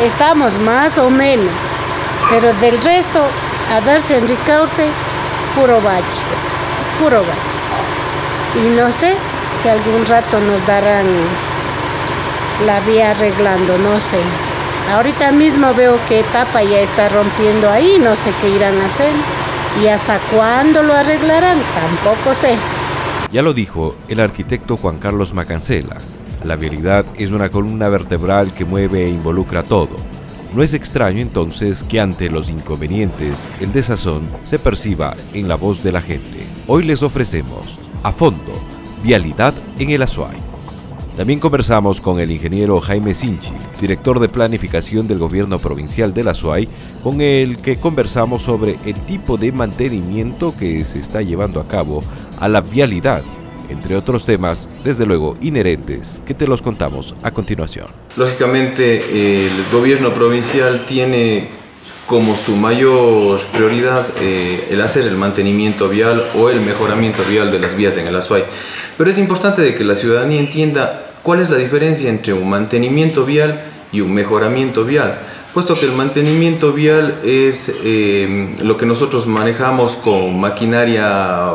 estamos más o menos, pero del resto, a darse en Ricaurte, puro baches. Y no sé si algún rato nos darán la vía arreglando, no sé. Ahorita mismo veo que Etapa ya está rompiendo ahí, no sé qué irán a hacer. Y hasta cuándo lo arreglarán, tampoco sé. Ya lo dijo el arquitecto Juan Carlos Macancela. La vialidad es una columna vertebral que mueve e involucra todo. No es extraño entonces que ante los inconvenientes, el desazón se perciba en la voz de la gente. Hoy les ofrecemos A Fondo, vialidad en el Azuay. También conversamos con el ingeniero Jaime Sinchi, director de planificación del gobierno provincial del Azuay, con el que conversamos sobre el tipo de mantenimiento que se está llevando a cabo a la vialidad, entre otros temas, desde luego, inherentes, que te los contamos a continuación. Lógicamente, el gobierno provincial tiene como su mayor prioridad el hacer el mantenimiento vial o el mejoramiento vial de las vías en el Azuay. Pero es importante de que la ciudadanía entienda cuál es la diferencia entre un mantenimiento vial y un mejoramiento vial, puesto que el mantenimiento vial es lo que nosotros manejamos con maquinaria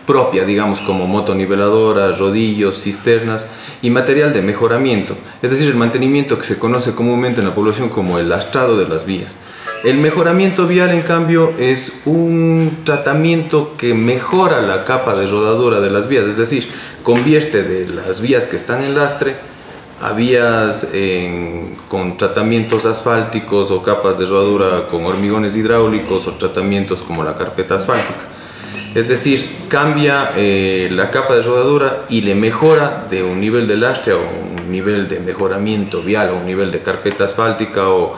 propia, digamos, como motoniveladoras, rodillos, cisternas y material de mejoramiento, es decir, el mantenimiento que se conoce comúnmente en la población como el lastrado de las vías. El mejoramiento vial, en cambio, es un tratamiento que mejora la capa de rodadura de las vías, es decir, convierte de las vías que están en lastre a vías con tratamientos asfálticos o capas de rodadura con hormigones hidráulicos o tratamientos como la carpeta asfáltica. Es decir, cambia la capa de rodadura y le mejora de un nivel de lastre a un nivel de mejoramiento vial o un nivel de carpeta asfáltica o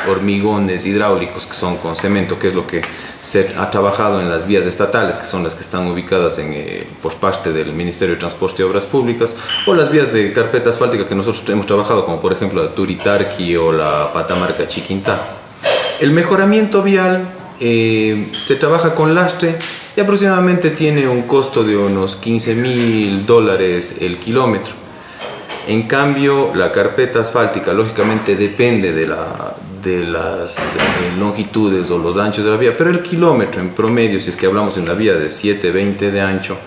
hormigones hidráulicos que son con cemento, que es lo que se ha trabajado en las vías estatales, que son las que están ubicadas por parte del Ministerio de Transporte y Obras Públicas, o las vías de carpeta asfáltica que nosotros hemos trabajado, como por ejemplo la Turitarqui o la Patamarca Chiquintá. El mejoramiento vial se trabaja con lastre y aproximadamente tiene un costo de unos $15.000 el kilómetro. En cambio, la carpeta asfáltica lógicamente depende de las longitudes o los anchos de la vía, pero el kilómetro en promedio, si es que hablamos de una vía de 720 de ancho,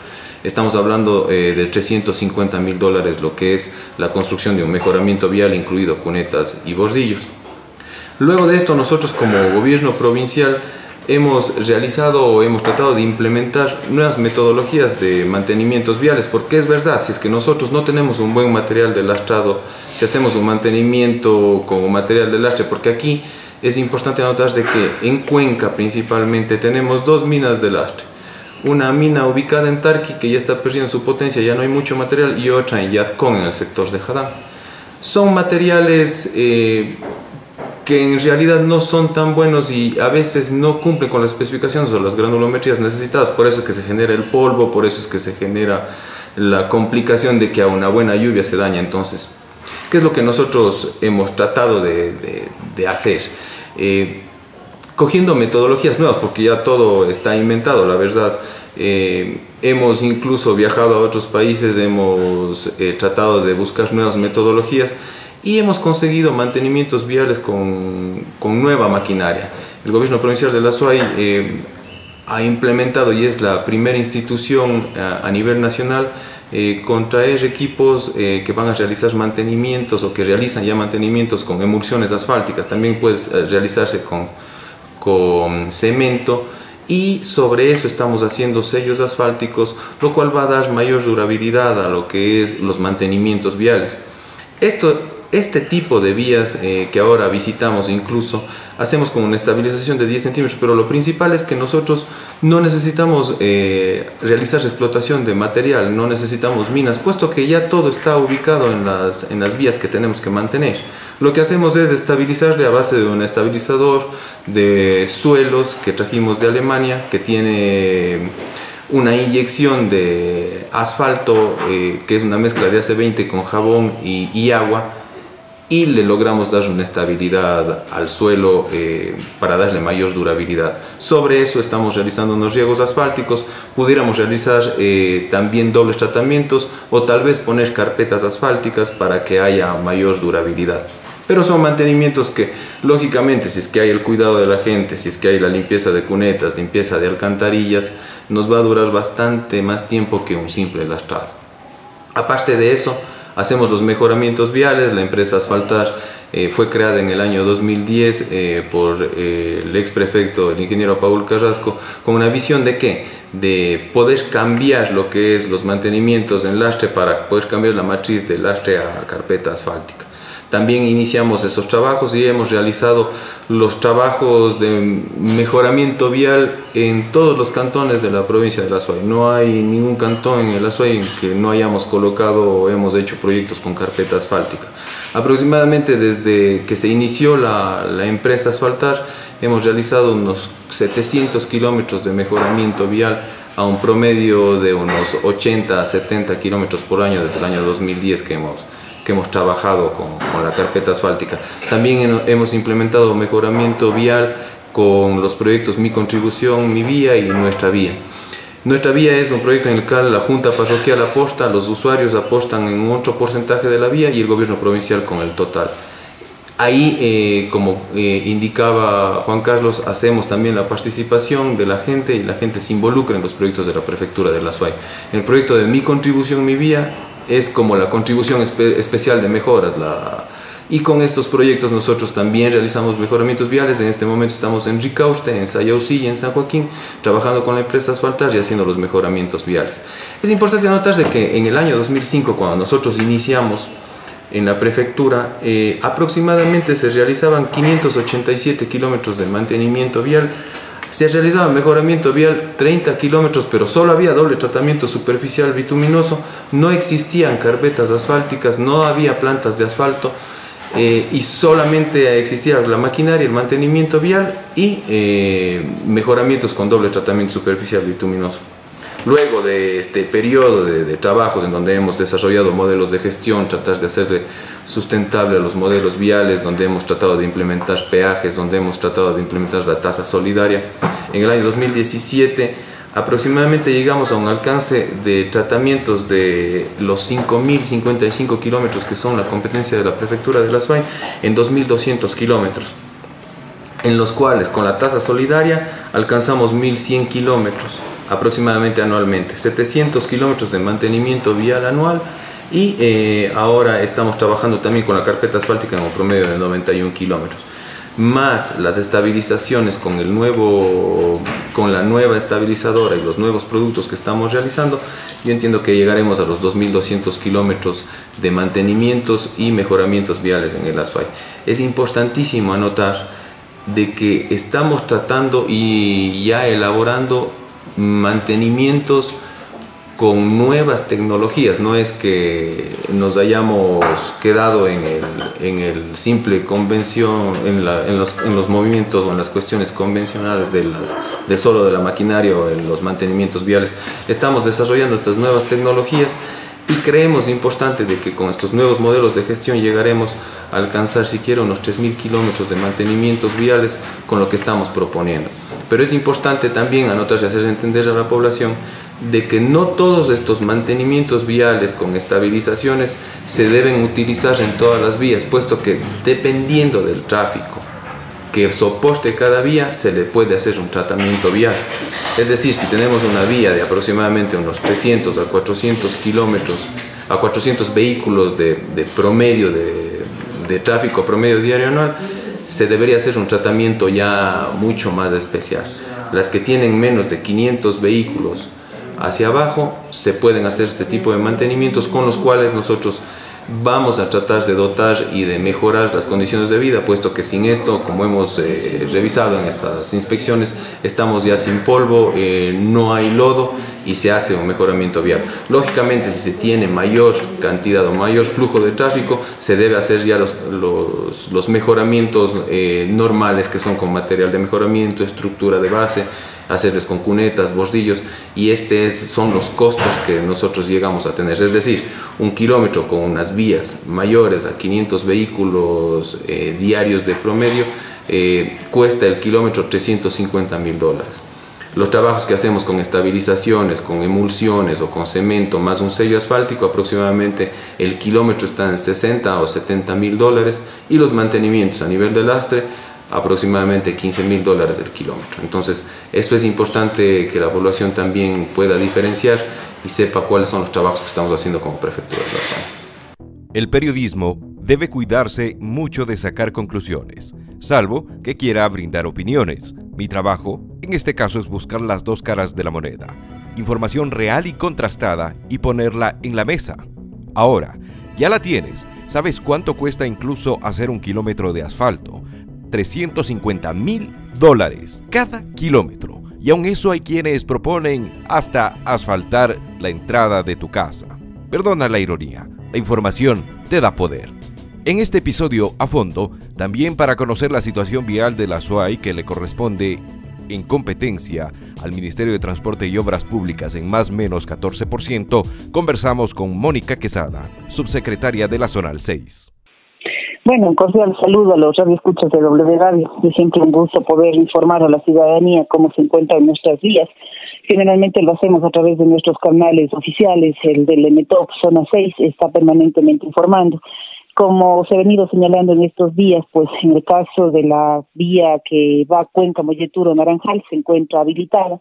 estamos hablando de $350.000 lo que es la construcción de un mejoramiento vial, incluido cunetas y bordillos. Luego de esto, nosotros como gobierno provincial hemos realizado o hemos tratado de implementar nuevas metodologías de mantenimientos viales, porque es verdad, si es que nosotros no tenemos un buen material de lastrado, si hacemos un mantenimiento con un material de lastre, porque aquí es importante notar de que en Cuenca principalmente tenemos dos minas de lastre, una mina ubicada en Tarqui que ya está perdiendo su potencia, ya no hay mucho material, y otra en Yadcón, en el sector de Jadán. Son materiales que en realidad no son tan buenos y a veces no cumplen con las especificaciones o las granulometrías necesitadas. Por eso es que se genera el polvo, por eso es que se genera la complicación de que a una buena lluvia se daña. Entonces, ¿qué es lo que nosotros hemos tratado de hacer? Cogiendo metodologías nuevas, porque ya todo está inventado, la verdad. Hemos incluso viajado a otros países, hemos tratado de buscar nuevas metodologías y hemos conseguido mantenimientos viales con nueva maquinaria. El gobierno provincial de la SUAY ha implementado, y es la primera institución a nivel nacional, contraer equipos que van a realizar mantenimientos o que realizan ya mantenimientos con emulsiones asfálticas. También puede realizarse con cemento, y sobre eso estamos haciendo sellos asfálticos, lo cual va a dar mayor durabilidad a lo que es los mantenimientos viales. Este tipo de vías que ahora visitamos, incluso hacemos con una estabilización de 10 centímetros, pero lo principal es que nosotros no necesitamos realizar explotación de material, no necesitamos minas, puesto que ya todo está ubicado en las vías que tenemos que mantener. Lo que hacemos es estabilizarle a base de un estabilizador de suelos que trajimos de Alemania, que tiene una inyección de asfalto, que es una mezcla de AC20 con jabón y agua, y le logramos dar una estabilidad al suelo para darle mayor durabilidad. Sobre eso estamos realizando unos riegos asfálticos. Pudiéramos realizar también dobles tratamientos o tal vez poner carpetas asfálticas para que haya mayor durabilidad. Pero son mantenimientos que, lógicamente, si es que hay el cuidado de la gente, si es que hay la limpieza de cunetas, limpieza de alcantarillas, nos va a durar bastante más tiempo que un simple lastrado. Aparte de eso, hacemos los mejoramientos viales. La empresa Asfaltar fue creada en el año 2010 por el ex prefecto, el ingeniero Paul Carrasco, con una visión de ¿qué? De poder cambiar lo que es los mantenimientos en lastre para poder cambiar la matriz de lastre a carpeta asfáltica. También iniciamos esos trabajos y hemos realizado los trabajos de mejoramiento vial en todos los cantones de la provincia de la SUAY. No hay ningún cantón en la SUAY en que no hayamos colocado o hemos hecho proyectos con carpeta asfáltica. Aproximadamente desde que se inició la empresa Asfaltar, hemos realizado unos 700 kilómetros de mejoramiento vial a un promedio de unos 80 a 70 kilómetros por año desde el año 2010 que hemos trabajado con la carpeta asfáltica. También hemos implementado mejoramiento vial con los proyectos Mi Contribución, Mi Vía y Nuestra Vía. Nuestra Vía es un proyecto en el cual la Junta Parroquial aporta, los usuarios aportan en otro porcentaje de la vía y el gobierno provincial con el total. Ahí, como indicaba Juan Carlos, hacemos también la participación de la gente y la gente se involucra en los proyectos de la Prefectura de la SUAY. En el proyecto de Mi Contribución, Mi Vía es como la contribución especial de mejoras. Y con estos proyectos nosotros también realizamos mejoramientos viales. En este momento estamos en Ricauste, en Sayausí y en San Joaquín, trabajando con la empresa Asfaltar y haciendo los mejoramientos viales. Es importante notar que en el año 2005, cuando nosotros iniciamos en la prefectura, aproximadamente se realizaban 587 kilómetros de mantenimiento vial. Se realizaba mejoramiento vial 30 kilómetros, pero solo había doble tratamiento superficial bituminoso, no existían carpetas asfálticas, no había plantas de asfalto y solamente existía la maquinaria, el mantenimiento vial y mejoramientos con doble tratamiento superficial bituminoso. Luego de este periodo de trabajos en donde hemos desarrollado modelos de gestión, tratar de hacerle sustentable a los modelos viales, donde hemos tratado de implementar peajes, donde hemos tratado de implementar la tasa solidaria, en el año 2017 aproximadamente llegamos a un alcance de tratamientos de los 5.055 kilómetros que son la competencia de la Prefectura de la SUAY en 2.200 kilómetros, en los cuales con la tasa solidaria alcanzamos 1.100 kilómetros aproximadamente anualmente, 700 kilómetros de mantenimiento vial anual y ahora estamos trabajando también con la carpeta asfáltica en un promedio de 91 kilómetros, más las estabilizaciones con la nueva estabilizadora y los nuevos productos que estamos realizando. Yo entiendo que llegaremos a los 2.200 kilómetros de mantenimientos y mejoramientos viales en el ASUAY. Es importantísimo anotar de que estamos tratando y ya elaborando mantenimientos con nuevas tecnologías. No es que nos hayamos quedado en el simple convención, en los movimientos o en las cuestiones convencionales de solo de la maquinaria o en los mantenimientos viales. Estamos desarrollando estas nuevas tecnologías y creemos importante de que con estos nuevos modelos de gestión llegaremos a alcanzar siquiera unos 3.000 kilómetros de mantenimientos viales con lo que estamos proponiendo. Pero es importante también anotar y hacer entender a la población de que no todos estos mantenimientos viales con estabilizaciones se deben utilizar en todas las vías, puesto que dependiendo del tráfico que soporte cada vía, se le puede hacer un tratamiento vial. Es decir, si tenemos una vía de aproximadamente unos 300 a 400 kilómetros, a 400 vehículos de promedio de tráfico promedio diario anual, se debería hacer un tratamiento ya mucho más especial. Las que tienen menos de 500 vehículos hacia abajo, se pueden hacer este tipo de mantenimientos con los cuales nosotros vamos a tratar de dotar y de mejorar las condiciones de vida, puesto que sin esto, como hemos revisado en estas inspecciones, estamos ya sin polvo, no hay lodo y se hace un mejoramiento vial. Lógicamente, si se tiene mayor cantidad o mayor flujo de tráfico, se debe hacer ya los mejoramientos normales, que son con material de mejoramiento, estructura de base, hacerles con cunetas, bordillos, y son los costos que nosotros llegamos a tener. Es decir, un kilómetro con unas vías mayores a 500 vehículos diarios de promedio cuesta el kilómetro $350.000. Los trabajos que hacemos con estabilizaciones, con emulsiones o con cemento más un sello asfáltico, aproximadamente el kilómetro está en $60 o $70.000, y los mantenimientos a nivel de lastre aproximadamente $15.000 el kilómetro. Entonces, esto es importante que la población también pueda diferenciar y sepa cuáles son los trabajos que estamos haciendo como prefectura de la zona. El periodismo debe cuidarse mucho de sacar conclusiones, salvo que quiera brindar opiniones. Mi trabajo, en este caso, es buscar las dos caras de la moneda, información real y contrastada, y ponerla en la mesa. Ahora, ya la tienes, sabes cuánto cuesta incluso hacer un kilómetro de asfalto. $350.000 cada kilómetro. Y aun eso hay quienes proponen hasta asfaltar la entrada de tu casa. Perdona la ironía, la información te da poder. En este episodio a fondo, también para conocer la situación vial de la SUAY, que le corresponde en competencia al Ministerio de Transporte y Obras Públicas en más o menos 14%, conversamos con Mónica Quesada, subsecretaria de la Zonal 6. Bueno, un cordial saludo a los radioescuchas de W Radio. Es siempre un gusto poder informar a la ciudadanía cómo se encuentran nuestras vías. Generalmente lo hacemos a través de nuestros canales oficiales. El del EMETOP Zona 6 está permanentemente informando. Como se ha venido señalando en estos días, pues en el caso de la vía que va a Cuenca, Molleturo, Naranjal, se encuentra habilitada.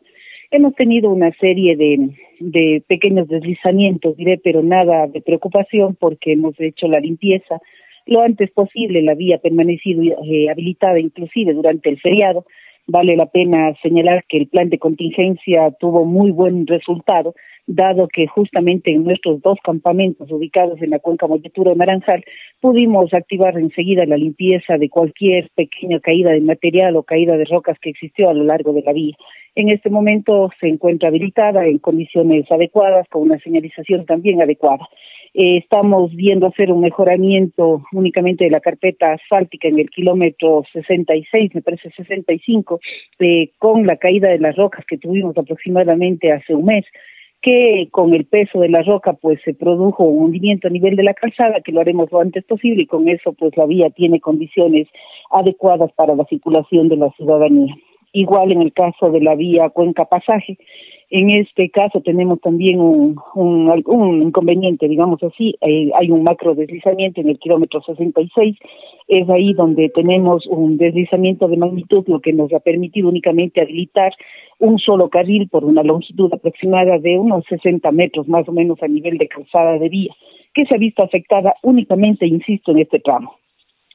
Hemos tenido una serie de pequeños deslizamientos, diré, pero nada de preocupación, porque hemos hecho la limpieza lo antes posible. La vía ha permanecido habilitada inclusive durante el feriado. Vale la pena señalar que el plan de contingencia tuvo muy buen resultado, dado que justamente en nuestros dos campamentos ubicados en la cuenca Molleturo Naranjal pudimos activar enseguida la limpieza de cualquier pequeña caída de material o caída de rocas que existió a lo largo de la vía. En este momento se encuentra habilitada en condiciones adecuadas, con una señalización también adecuada. Estamos viendo hacer un mejoramiento únicamente de la carpeta asfáltica en el kilómetro 66, me parece 65, con la caída de las rocas que tuvimos aproximadamente hace un mes, que con el peso de la roca pues se produjo un hundimiento a nivel de la calzada, que lo haremos lo antes posible, y con eso pues la vía tiene condiciones adecuadas para la circulación de la ciudadanía. Igual en el caso de la vía Cuenca Pasaje, en este caso tenemos también un inconveniente, digamos así. Hay un macro deslizamiento en el kilómetro 66, es ahí donde tenemos un deslizamiento de magnitud, lo que nos ha permitido únicamente habilitar un solo carril por una longitud aproximada de unos 60 metros más o menos a nivel de calzada de vía, que se ha visto afectada únicamente, insisto, en este tramo.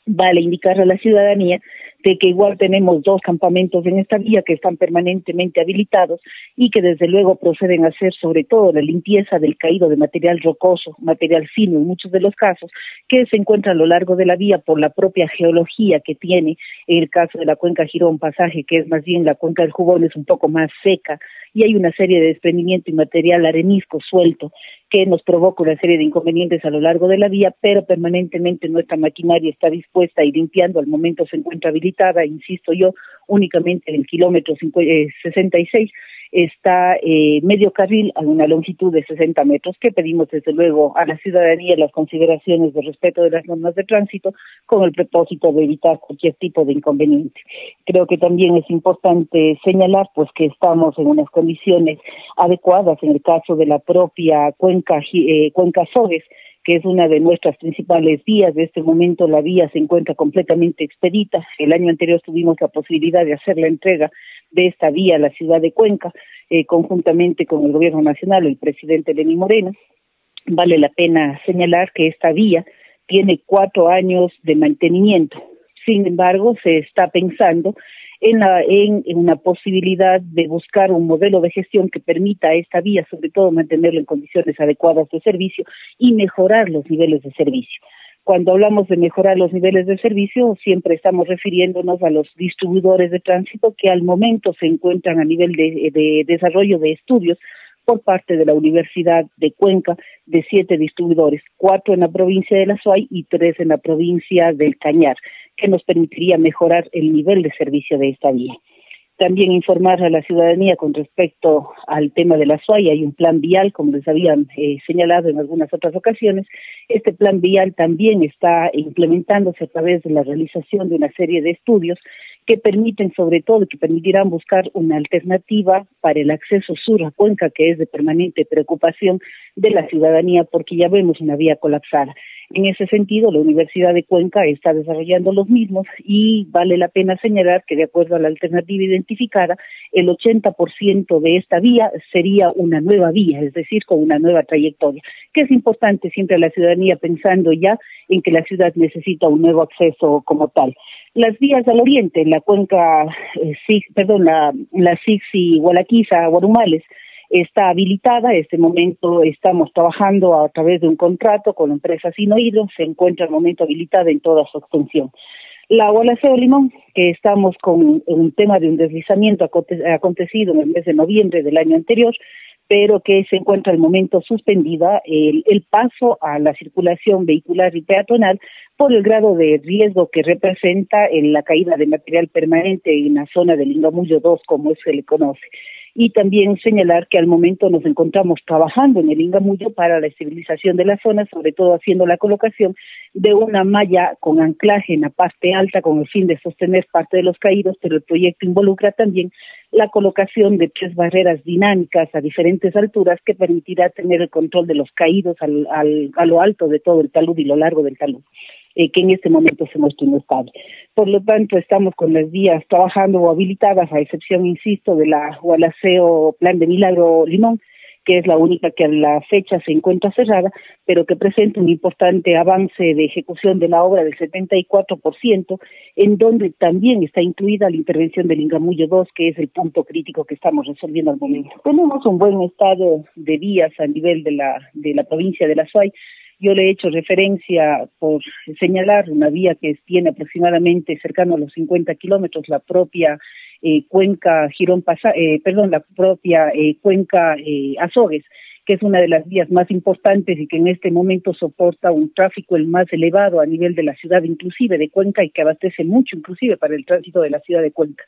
Vale indicar a la ciudadanía de que igual tenemos dos campamentos en esta vía que están permanentemente habilitados y que desde luego proceden a hacer sobre todo la limpieza del caído de material rocoso, material fino en muchos de los casos, que se encuentra a lo largo de la vía por la propia geología que tiene. En el caso de la cuenca Girón Pasaje, que es más bien la cuenca del Jubón, es un poco más seca y hay una serie de desprendimiento y material arenisco suelto que nos provoca una serie de inconvenientes a lo largo de la vía, pero permanentemente nuestra maquinaria está dispuesta y limpiando. Al momento se encuentra habilitada, insisto yo, únicamente en el kilómetro 66, está medio carril a una longitud de 60 metros, que pedimos desde luego a la ciudadanía las consideraciones de respeto de las normas de tránsito con el propósito de evitar cualquier tipo de inconveniente. Creo que también es importante señalar pues que estamos en unas condiciones adecuadas en el caso de la propia Cuenca Azogues, que es una de nuestras principales vías. De este momento la vía se encuentra completamente expedita. El año anterior tuvimos la posibilidad de hacer la entrega de esta vía a la ciudad de Cuenca, conjuntamente con el gobierno nacional, el presidente Lenín Moreno. Vale la pena señalar que esta vía tiene 4 años de mantenimiento. Sin embargo, se está pensando en una posibilidad de buscar un modelo de gestión que permita a esta vía, sobre todo, mantenerla en condiciones adecuadas de servicio y mejorar los niveles de servicio. Cuando hablamos de mejorar los niveles de servicio, siempre estamos refiriéndonos a los distribuidores de tránsito que al momento se encuentran a nivel de desarrollo de estudios por parte de la Universidad de Cuenca, de 7 distribuidores, 4 en la provincia de La Suay y 3 en la provincia del Cañar, que nos permitiría mejorar el nivel de servicio de esta vía. También informar a la ciudadanía con respecto al tema de La Suay. Hay un plan vial, como les habían señalado en algunas otras ocasiones. Este plan vial también está implementándose a través de la realización de una serie de estudios que permiten, sobre todo, que permitirán buscar una alternativa para el acceso sur a Cuenca, que es de permanente preocupación de la ciudadanía, porque ya vemos una vía colapsada. En ese sentido, la Universidad de Cuenca está desarrollando los mismos y vale la pena señalar que, de acuerdo a la alternativa identificada, el 80% de esta vía sería una nueva vía, es decir, con una nueva trayectoria, que es importante siempre a la ciudadanía pensando ya en que la ciudad necesita un nuevo acceso como tal. Las vías al oriente, la cuenca, la Sixi, Gualaquiza, Guarumales, está habilitada. En este momento estamos trabajando a través de un contrato con la empresa Sinohidro, se encuentra al momento habilitada en toda su extensión. La Gualaceo Limón, que estamos con un tema de un deslizamiento acontecido en el mes de noviembre del año anterior, pero que se encuentra al momento suspendida el paso a la circulación vehicular y peatonal por el grado de riesgo que representa en la caída de material permanente en la zona del Ingamullo 2, como se le conoce. Y también señalar que al momento nos encontramos trabajando en el Ingamullo para la estabilización de la zona, sobre todo haciendo la colocación de una malla con anclaje en la parte alta con el fin de sostener parte de los caídos, pero el proyecto involucra también la colocación de 3 barreras dinámicas a diferentes alturas que permitirá tener el control de los caídos a lo alto de todo el talud y lo largo del talud, que en este momento se muestra inestable. Por lo tanto, estamos con las vías trabajando o habilitadas, a excepción, insisto, de la Gualaceo Plan de Milagro Limón, que es la única que a la fecha se encuentra cerrada, pero que presenta un importante avance de ejecución de la obra del 74%, en donde también está incluida la intervención del Ingamullo 2, que es el punto crítico que estamos resolviendo al momento. Tenemos un buen estado de vías a nivel de la provincia de La Suay. Yo le he hecho referencia, por señalar, una vía que tiene aproximadamente cercano a los 50 kilómetros, la propia Cuenca Azogues, que es una de las vías más importantes y que en este momento soporta un tráfico el más elevado a nivel de la ciudad, inclusive de Cuenca, y que abastece mucho, inclusive para el tránsito de la ciudad de Cuenca.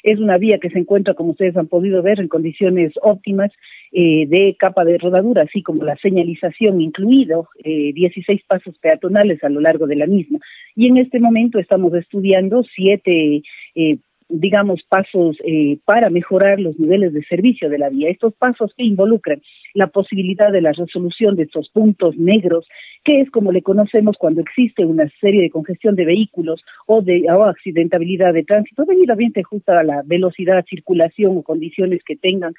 Es una vía que se encuentra, como ustedes han podido ver, en condiciones óptimas de capa de rodadura, así como la señalización, incluido 16 pasos peatonales a lo largo de la misma. Y en este momento estamos estudiando 7 pasos para mejorar los niveles de servicio de la vía. Estos pasos que involucran la posibilidad de la resolución de estos puntos negros, que es como le conocemos cuando existe una serie de congestión de vehículos o accidentabilidad de tránsito, debidamente justa a la velocidad, circulación o condiciones que tengan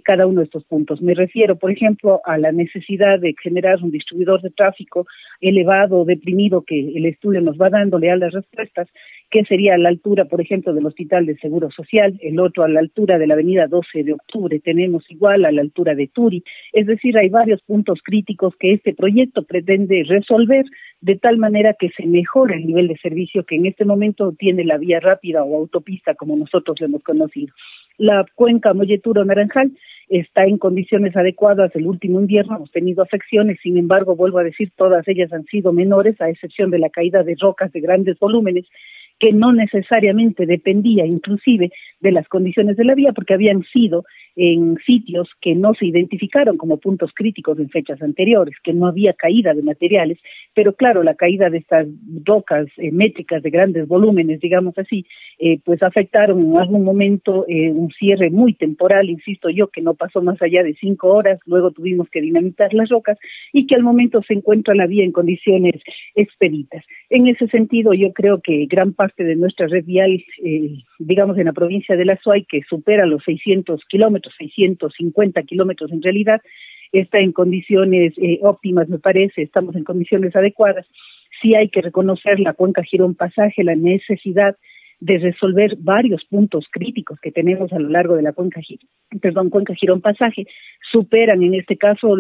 cada uno de estos puntos. Me refiero, por ejemplo, a la necesidad de generar un distribuidor de tráfico elevado, deprimido, que el estudio nos va dándole a las respuestas, que sería a la altura, por ejemplo, del Hospital de Seguro Social, el otro a la altura de la avenida 12 de Octubre, tenemos igual a la altura de Turi. Es decir, hay varios puntos críticos que este proyecto pretende resolver de tal manera que se mejore el nivel de servicio que en este momento tiene la vía rápida o autopista, como nosotros lo hemos conocido. La cuenca Molleturo-Naranjal está en condiciones adecuadas. El último invierno hemos tenido afecciones, sin embargo, vuelvo a decir, todas ellas han sido menores, a excepción de la caída de rocas de grandes volúmenes, que no necesariamente dependía inclusive de las condiciones de la vía, porque habían sido en sitios que no se identificaron como puntos críticos en fechas anteriores, que no había caída de materiales, pero claro, la caída de estas rocas métricas de grandes volúmenes, digamos así, pues afectaron en algún momento un cierre muy temporal, insisto yo, que no pasó más allá de 5 horas, luego tuvimos que dinamitar las rocas y que al momento se encuentra la vía en condiciones expeditas. En ese sentido, yo creo que gran parte de nuestra red vial, digamos en la provincia de la Azuay, que supera los 600 kilómetros, 650 kilómetros en realidad, está en condiciones óptimas, me parece, estamos en condiciones adecuadas. Sí hay que reconocer la cuenca Girón Pasaje, la necesidad de resolver varios puntos críticos que tenemos a lo largo de la cuenca Girón Pasaje, superan en este caso,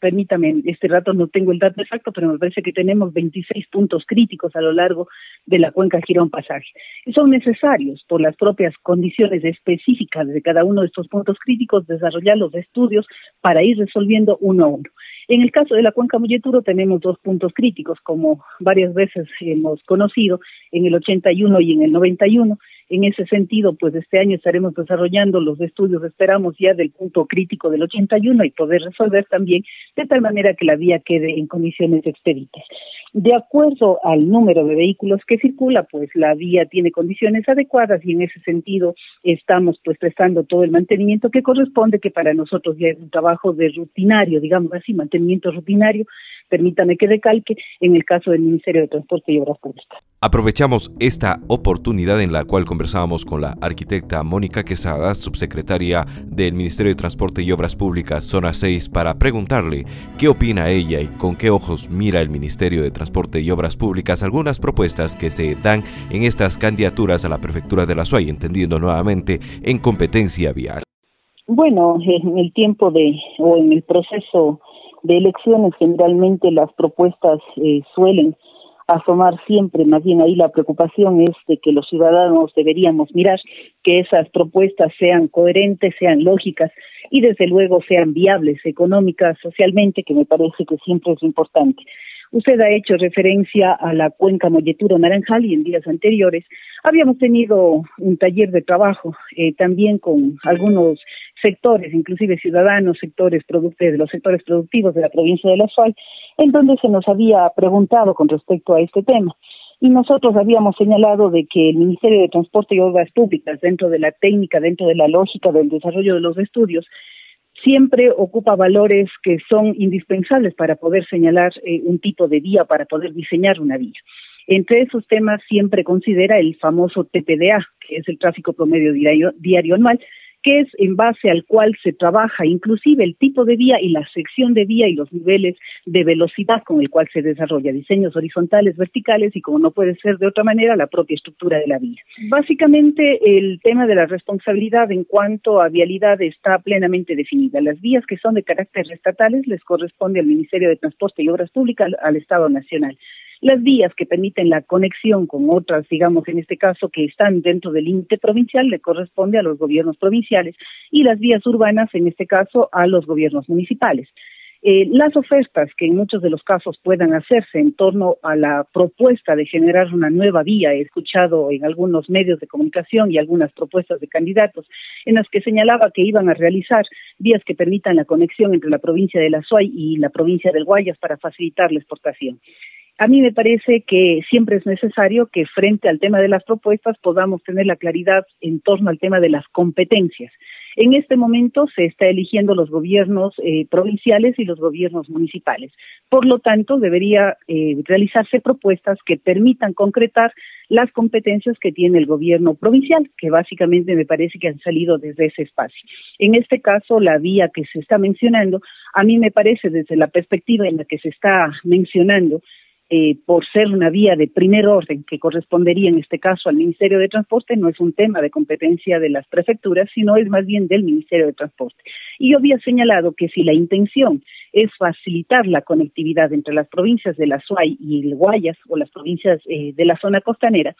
permítame, este rato no tengo el dato exacto, pero me parece que tenemos 26 puntos críticos a lo largo de la cuenca Girón Pasaje. Y son necesarios, por las propias condiciones específicas de cada uno de estos puntos críticos, desarrollar los estudios para ir resolviendo uno a uno. En el caso de la cuenca Molleturo tenemos 2 puntos críticos, como varias veces hemos conocido, en el 81 y en el 91. En ese sentido, pues este año estaremos desarrollando los estudios, esperamos ya del punto crítico del 81 y poder resolver también de tal manera que la vía quede en condiciones expeditas. De acuerdo al número de vehículos que circula, pues la vía tiene condiciones adecuadas y en ese sentido estamos pues prestando todo el mantenimiento que corresponde, que para nosotros ya es un trabajo de rutinario, digamos así, mantenimiento rutinario. Permítame que recalque, en el caso del Ministerio de Transporte y Obras Públicas. Aprovechamos esta oportunidad en la cual conversábamos con la arquitecta Mónica Quesada, subsecretaria del Ministerio de Transporte y Obras Públicas, Zona 6, para preguntarle qué opina ella y con qué ojos mira el Ministerio de Transporte y Obras Públicas algunas propuestas que se dan en estas candidaturas a la Prefectura de la Azuay, entendiendo nuevamente en competencia vial. Bueno, en el tiempo o en el proceso de elecciones, generalmente las propuestas suelen asomar siempre, más bien ahí la preocupación es de que los ciudadanos deberíamos mirar que esas propuestas sean coherentes, sean lógicas y desde luego sean viables económicas, socialmente, que me parece que siempre es importante. Usted ha hecho referencia a la cuenca Molleturo-Naranjal y en días anteriores habíamos tenido un taller de trabajo también con algunos sectores, inclusive ciudadanos, de los sectores productivos de la provincia de la Azuay, en donde se nos había preguntado con respecto a este tema. Y nosotros habíamos señalado de que el Ministerio de Transporte y Obras Públicas, dentro de la técnica, dentro de la lógica del desarrollo de los estudios, siempre ocupa valores que son indispensables para poder señalar un tipo de vía, para poder diseñar una vía. Entre esos temas siempre considera el famoso TPDA, que es el tráfico promedio diario anual, que es en base al cual se trabaja inclusive el tipo de vía y la sección de vía y los niveles de velocidad con el cual se desarrolla, diseños horizontales, verticales y, como no puede ser de otra manera, la propia estructura de la vía. Básicamente el tema de la responsabilidad en cuanto a vialidad está plenamente definida. Las vías que son de carácter estatales les corresponde al Ministerio de Transporte y Obras Públicas, al Estado Nacional. Las vías que permiten la conexión con otras, digamos en este caso, que están dentro del límite provincial, le corresponde a los gobiernos provinciales y las vías urbanas, en este caso, a los gobiernos municipales. Las ofertas que en muchos de los casos puedan hacerse en torno a la propuesta de generar una nueva vía, he escuchado en algunos medios de comunicación y algunas propuestas de candidatos en las que señalaba que iban a realizar vías que permitan la conexión entre la provincia de la Azuay y la provincia del Guayas para facilitar la exportación. A mí me parece que siempre es necesario que frente al tema de las propuestas podamos tener la claridad en torno al tema de las competencias. En este momento se está eligiendo los gobiernos provinciales y los gobiernos municipales. Por lo tanto, debería realizarse propuestas que permitan concretar las competencias que tiene el gobierno provincial, que básicamente me parece que han salido desde ese espacio. En este caso, la vía que se está mencionando, a mí me parece desde la perspectiva en la que se está mencionando, por ser una vía de primer orden que correspondería en este caso al Ministerio de Transporte, no es un tema de competencia de las prefecturas, sino es más bien del Ministerio de Transporte. Y yo había señalado que si la intención es facilitar la conectividad entre las provincias de la Azuay y el Guayas o las provincias de la zona costanera,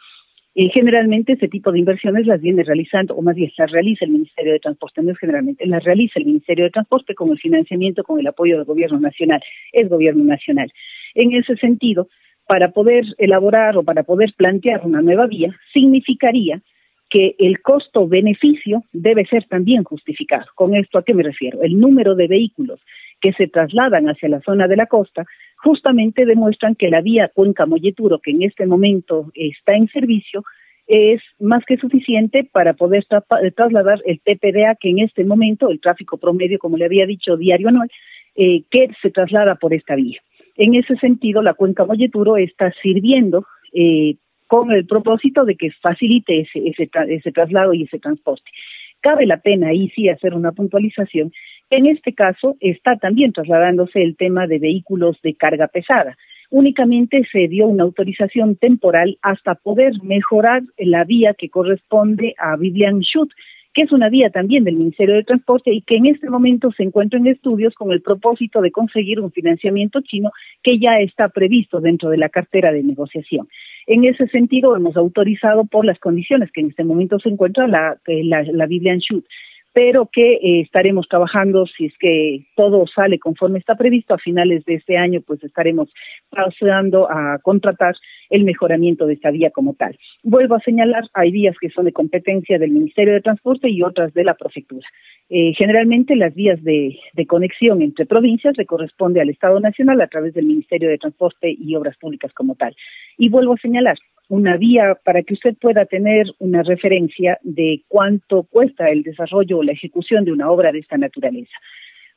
Generalmente este tipo de inversiones las viene realizando, o más bien las realiza el Ministerio de Transporte, no es generalmente, las realiza el Ministerio de Transporte con el financiamiento, con el apoyo del gobierno nacional, es gobierno nacional. En ese sentido, para poder elaborar o para poder plantear una nueva vía, significaría que el costo-beneficio debe ser también justificado. ¿Con esto a qué me refiero? El número de vehículos que se trasladan hacia la zona de la costa justamente demuestran que la vía Cuenca-Molleturo, que en este momento está en servicio, es más que suficiente para poder trasladar el TPDA, que en este momento, el tráfico promedio, como le había dicho, diario anual, que se traslada por esta vía. En ese sentido, la Cuenca-Molleturo está sirviendo con el propósito de que facilite ese traslado y ese transporte. Cabe la pena ahí sí hacer una puntualización. En este caso está también trasladándose el tema de vehículos de carga pesada. Únicamente se dio una autorización temporal hasta poder mejorar la vía que corresponde a Vivian Schut, que es una vía también del Ministerio de Transporte y que en este momento se encuentra en estudios con el propósito de conseguir un financiamiento chino que ya está previsto dentro de la cartera de negociación. En ese sentido, hemos autorizado por las condiciones que en este momento se encuentra la Vivian Schut, pero que estaremos trabajando, si es que todo sale conforme está previsto, a finales de este año pues estaremos procediendo a contratar el mejoramiento de esta vía como tal. Vuelvo a señalar, hay vías que son de competencia del Ministerio de Transporte y otras de la Prefectura. Generalmente las vías de conexión entre provincias le corresponde al Estado Nacional a través del Ministerio de Transporte y Obras Públicas como tal. Y vuelvo a señalar, una vía para que usted pueda tener una referencia de cuánto cuesta el desarrollo o la ejecución de una obra de esta naturaleza.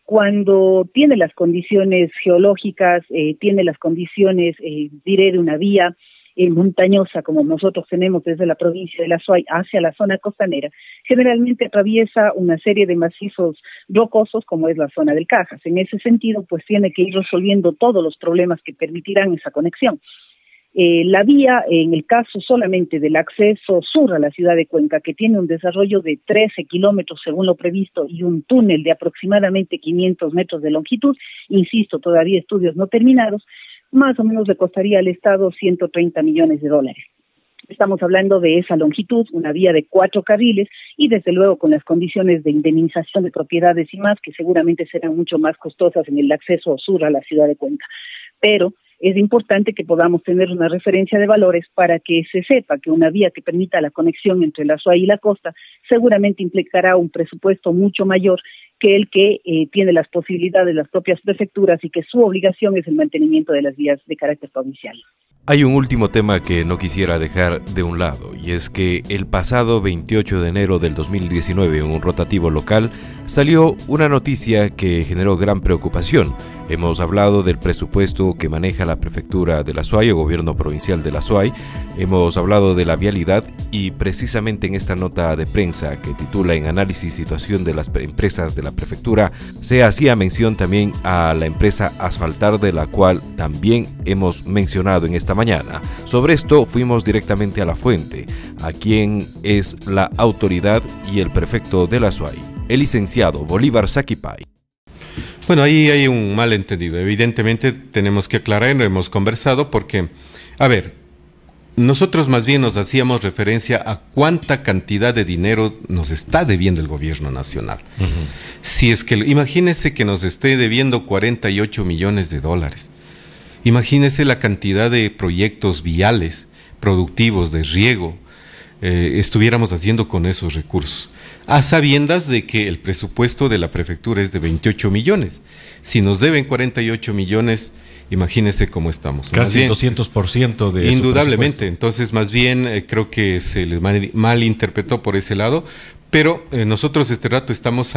Cuando tiene las condiciones geológicas, tiene las condiciones, diré, de una vía montañosa, como nosotros tenemos desde la provincia de La Suay hacia la zona costanera, generalmente atraviesa una serie de macizos rocosos, como es la zona del Cajas. En ese sentido, pues tiene que ir resolviendo todos los problemas que permitirán esa conexión. La vía, en el caso solamente del acceso sur a la ciudad de Cuenca, que tiene un desarrollo de 13 kilómetros según lo previsto y un túnel de aproximadamente 500 metros de longitud, insisto, todavía estudios no terminados, más o menos le costaría al Estado 130 millones de dólares. Estamos hablando de esa longitud, una vía de 4 carriles y desde luego con las condiciones de indemnización de propiedades y más, que seguramente serán mucho más costosas en el acceso sur a la ciudad de Cuenca. Pero es importante que podamos tener una referencia de valores para que se sepa que una vía que permita la conexión entre la Suay y la costa seguramente implicará un presupuesto mucho mayor que el que tiene las posibilidades de las propias prefecturas y que su obligación es el mantenimiento de las vías de carácter provincial. Hay un último tema que no quisiera dejar de un lado, y es que el pasado 28 de enero del 2019, en un rotativo local, salió una noticia que generó gran preocupación. Hemos hablado del presupuesto que maneja la prefectura de La Suay o gobierno provincial de La Suay, hemos hablado de la vialidad y precisamente en esta nota de prensa que titula En análisis situación de las empresas de la prefectura, se hacía mención también a la empresa Asfaltar, de la cual también hemos mencionado en esta mañana. Sobre esto fuimos directamente a la fuente, a quien es la autoridad y el prefecto de La Suay, el licenciado Bolívar Saquipay. Bueno, ahí hay un malentendido. Evidentemente tenemos que aclarar, hemos conversado porque, a ver, nosotros más bien nos hacíamos referencia a cuánta cantidad de dinero nos está debiendo el gobierno nacional. Si es que, imagínese que nos esté debiendo 48 millones de dólares. Imagínese la cantidad de proyectos viales, productivos, de riego, estuviéramos haciendo con esos recursos. A sabiendas de que el presupuesto de la prefectura es de 28 millones. Si nos deben 48 millones, imagínese cómo estamos. Casi el 200% de indudablemente. Entonces, más bien, creo que se le malinterpretó por ese lado. Pero nosotros este rato estamos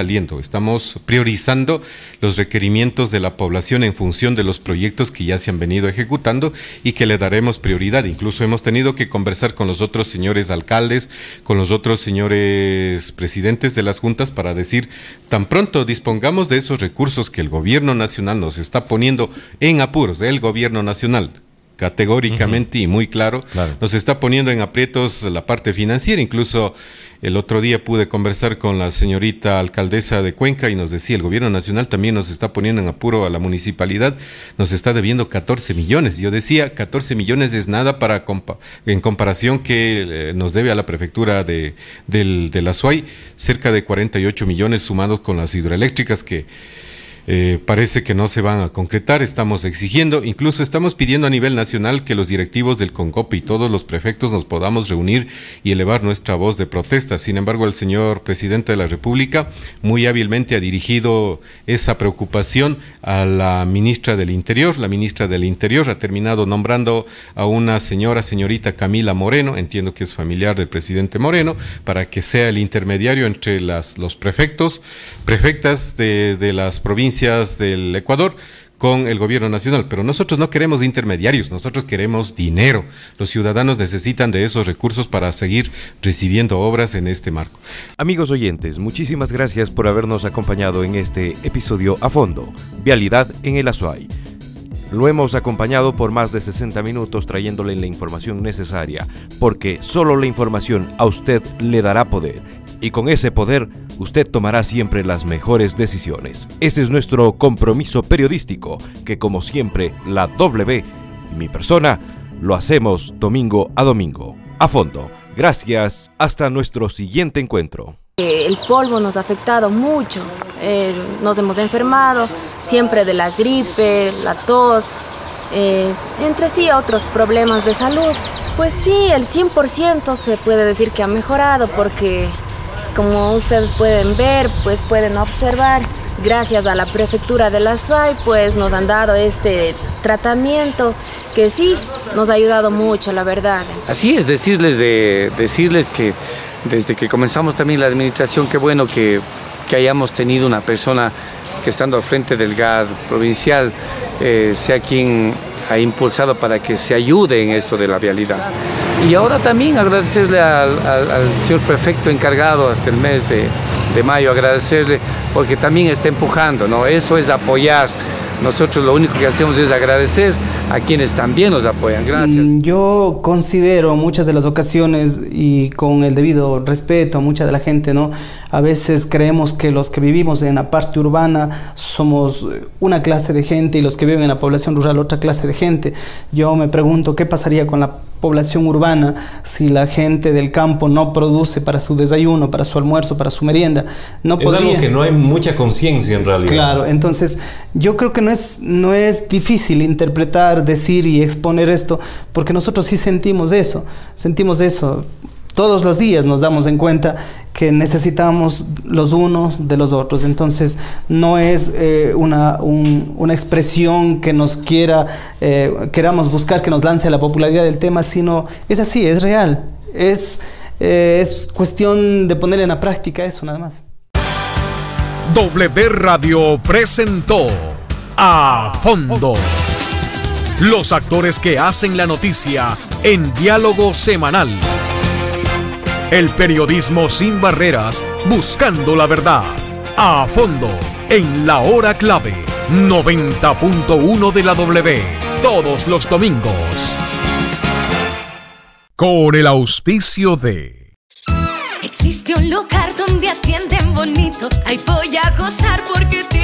priorizando los requerimientos de la población en función de los proyectos que ya se han venido ejecutando y que le daremos prioridad. Incluso hemos tenido que conversar con los otros señores alcaldes, con los otros señores presidentes de las juntas para decir, tan pronto dispongamos de esos recursos que el gobierno nacional nos está poniendo en apuros, el gobierno nacional, categóricamente y muy claro. Nos está poniendo en aprietos la parte financiera. Incluso el otro día pude conversar con la señorita alcaldesa de Cuenca y nos decía, el gobierno nacional también nos está poniendo en apuro a la municipalidad, nos está debiendo 14 millones. Yo decía, 14 millones es nada en comparación que nos debe a la prefectura de la SUAY, cerca de 48 millones sumados con las hidroeléctricas que parece que no se van a concretar. Estamos exigiendo, incluso estamos pidiendo a nivel nacional que los directivos del CONCOPE y todos los prefectos nos podamos reunir y elevar nuestra voz de protesta. Sin embargo, el señor presidente de la República muy hábilmente ha dirigido esa preocupación a la ministra del Interior. La ministra del Interior ha terminado nombrando a una señorita Camila Moreno, entiendo que es familiar del presidente Moreno, para que sea el intermediario entre los prefectas de las provincias del Ecuador con el gobierno nacional, pero nosotros no queremos intermediarios, nosotros queremos dinero. Los ciudadanos necesitan de esos recursos para seguir recibiendo obras en este marco. Amigos oyentes, muchísimas gracias por habernos acompañado en este episodio a fondo, Vialidad en el Azuay. Lo hemos acompañado por más de 60 minutos trayéndole la información necesaria, porque solo la información a usted le dará poder, y con ese poder usted tomará siempre las mejores decisiones. Ese es nuestro compromiso periodístico, que como siempre la W y mi persona lo hacemos domingo a domingo. A fondo. Gracias. Hasta nuestro siguiente encuentro. El polvo nos ha afectado mucho. Nos hemos enfermado siempre de la gripe, la tos, entre sí otros problemas de salud. Pues sí, el 100% se puede decir que ha mejorado porque, como ustedes pueden ver, pues pueden observar, gracias a la prefectura de la SUAY, pues nos han dado este tratamiento que sí nos ha ayudado mucho, la verdad. Así es, decirles que desde que comenzamos también la administración, qué bueno que hayamos tenido una persona que, estando al frente del GAD provincial, sea quien ha impulsado para que se ayude en esto de la vialidad. Y ahora también agradecerle al señor prefecto encargado hasta el mes de mayo, agradecerle porque también está empujando, ¿no? Eso es apoyar. Nosotros lo único que hacemos es agradecer a quienes también nos apoyan. Gracias. Yo considero muchas de las ocasiones, y con el debido respeto a mucha de la gente, ¿no? A veces creemos que los que vivimos en la parte urbana somos una clase de gente y los que viven en la población rural otra clase de gente. Yo me pregunto qué pasaría con la población urbana si la gente del campo no produce para su desayuno, para su almuerzo, para su merienda. No es algo que no hay mucha conciencia en realidad. Claro, entonces yo creo que no es difícil interpretar, decir y exponer esto, porque nosotros sí sentimos eso. Todos los días nos damos en cuenta que necesitamos los unos de los otros. Entonces no es una expresión que nos queramos buscar que nos lance a la popularidad del tema, sino es así, es real. Es cuestión de ponerle en la práctica eso, nada más. W Radio presentó A Fondo. Los actores que hacen la noticia en diálogo semanal. El periodismo sin barreras, buscando la verdad. A fondo, en la hora clave, 90.1 de la W, todos los domingos. Con el auspicio de... Existe un lugar donde atienden bonito. Ahí voy a gozar porque tiene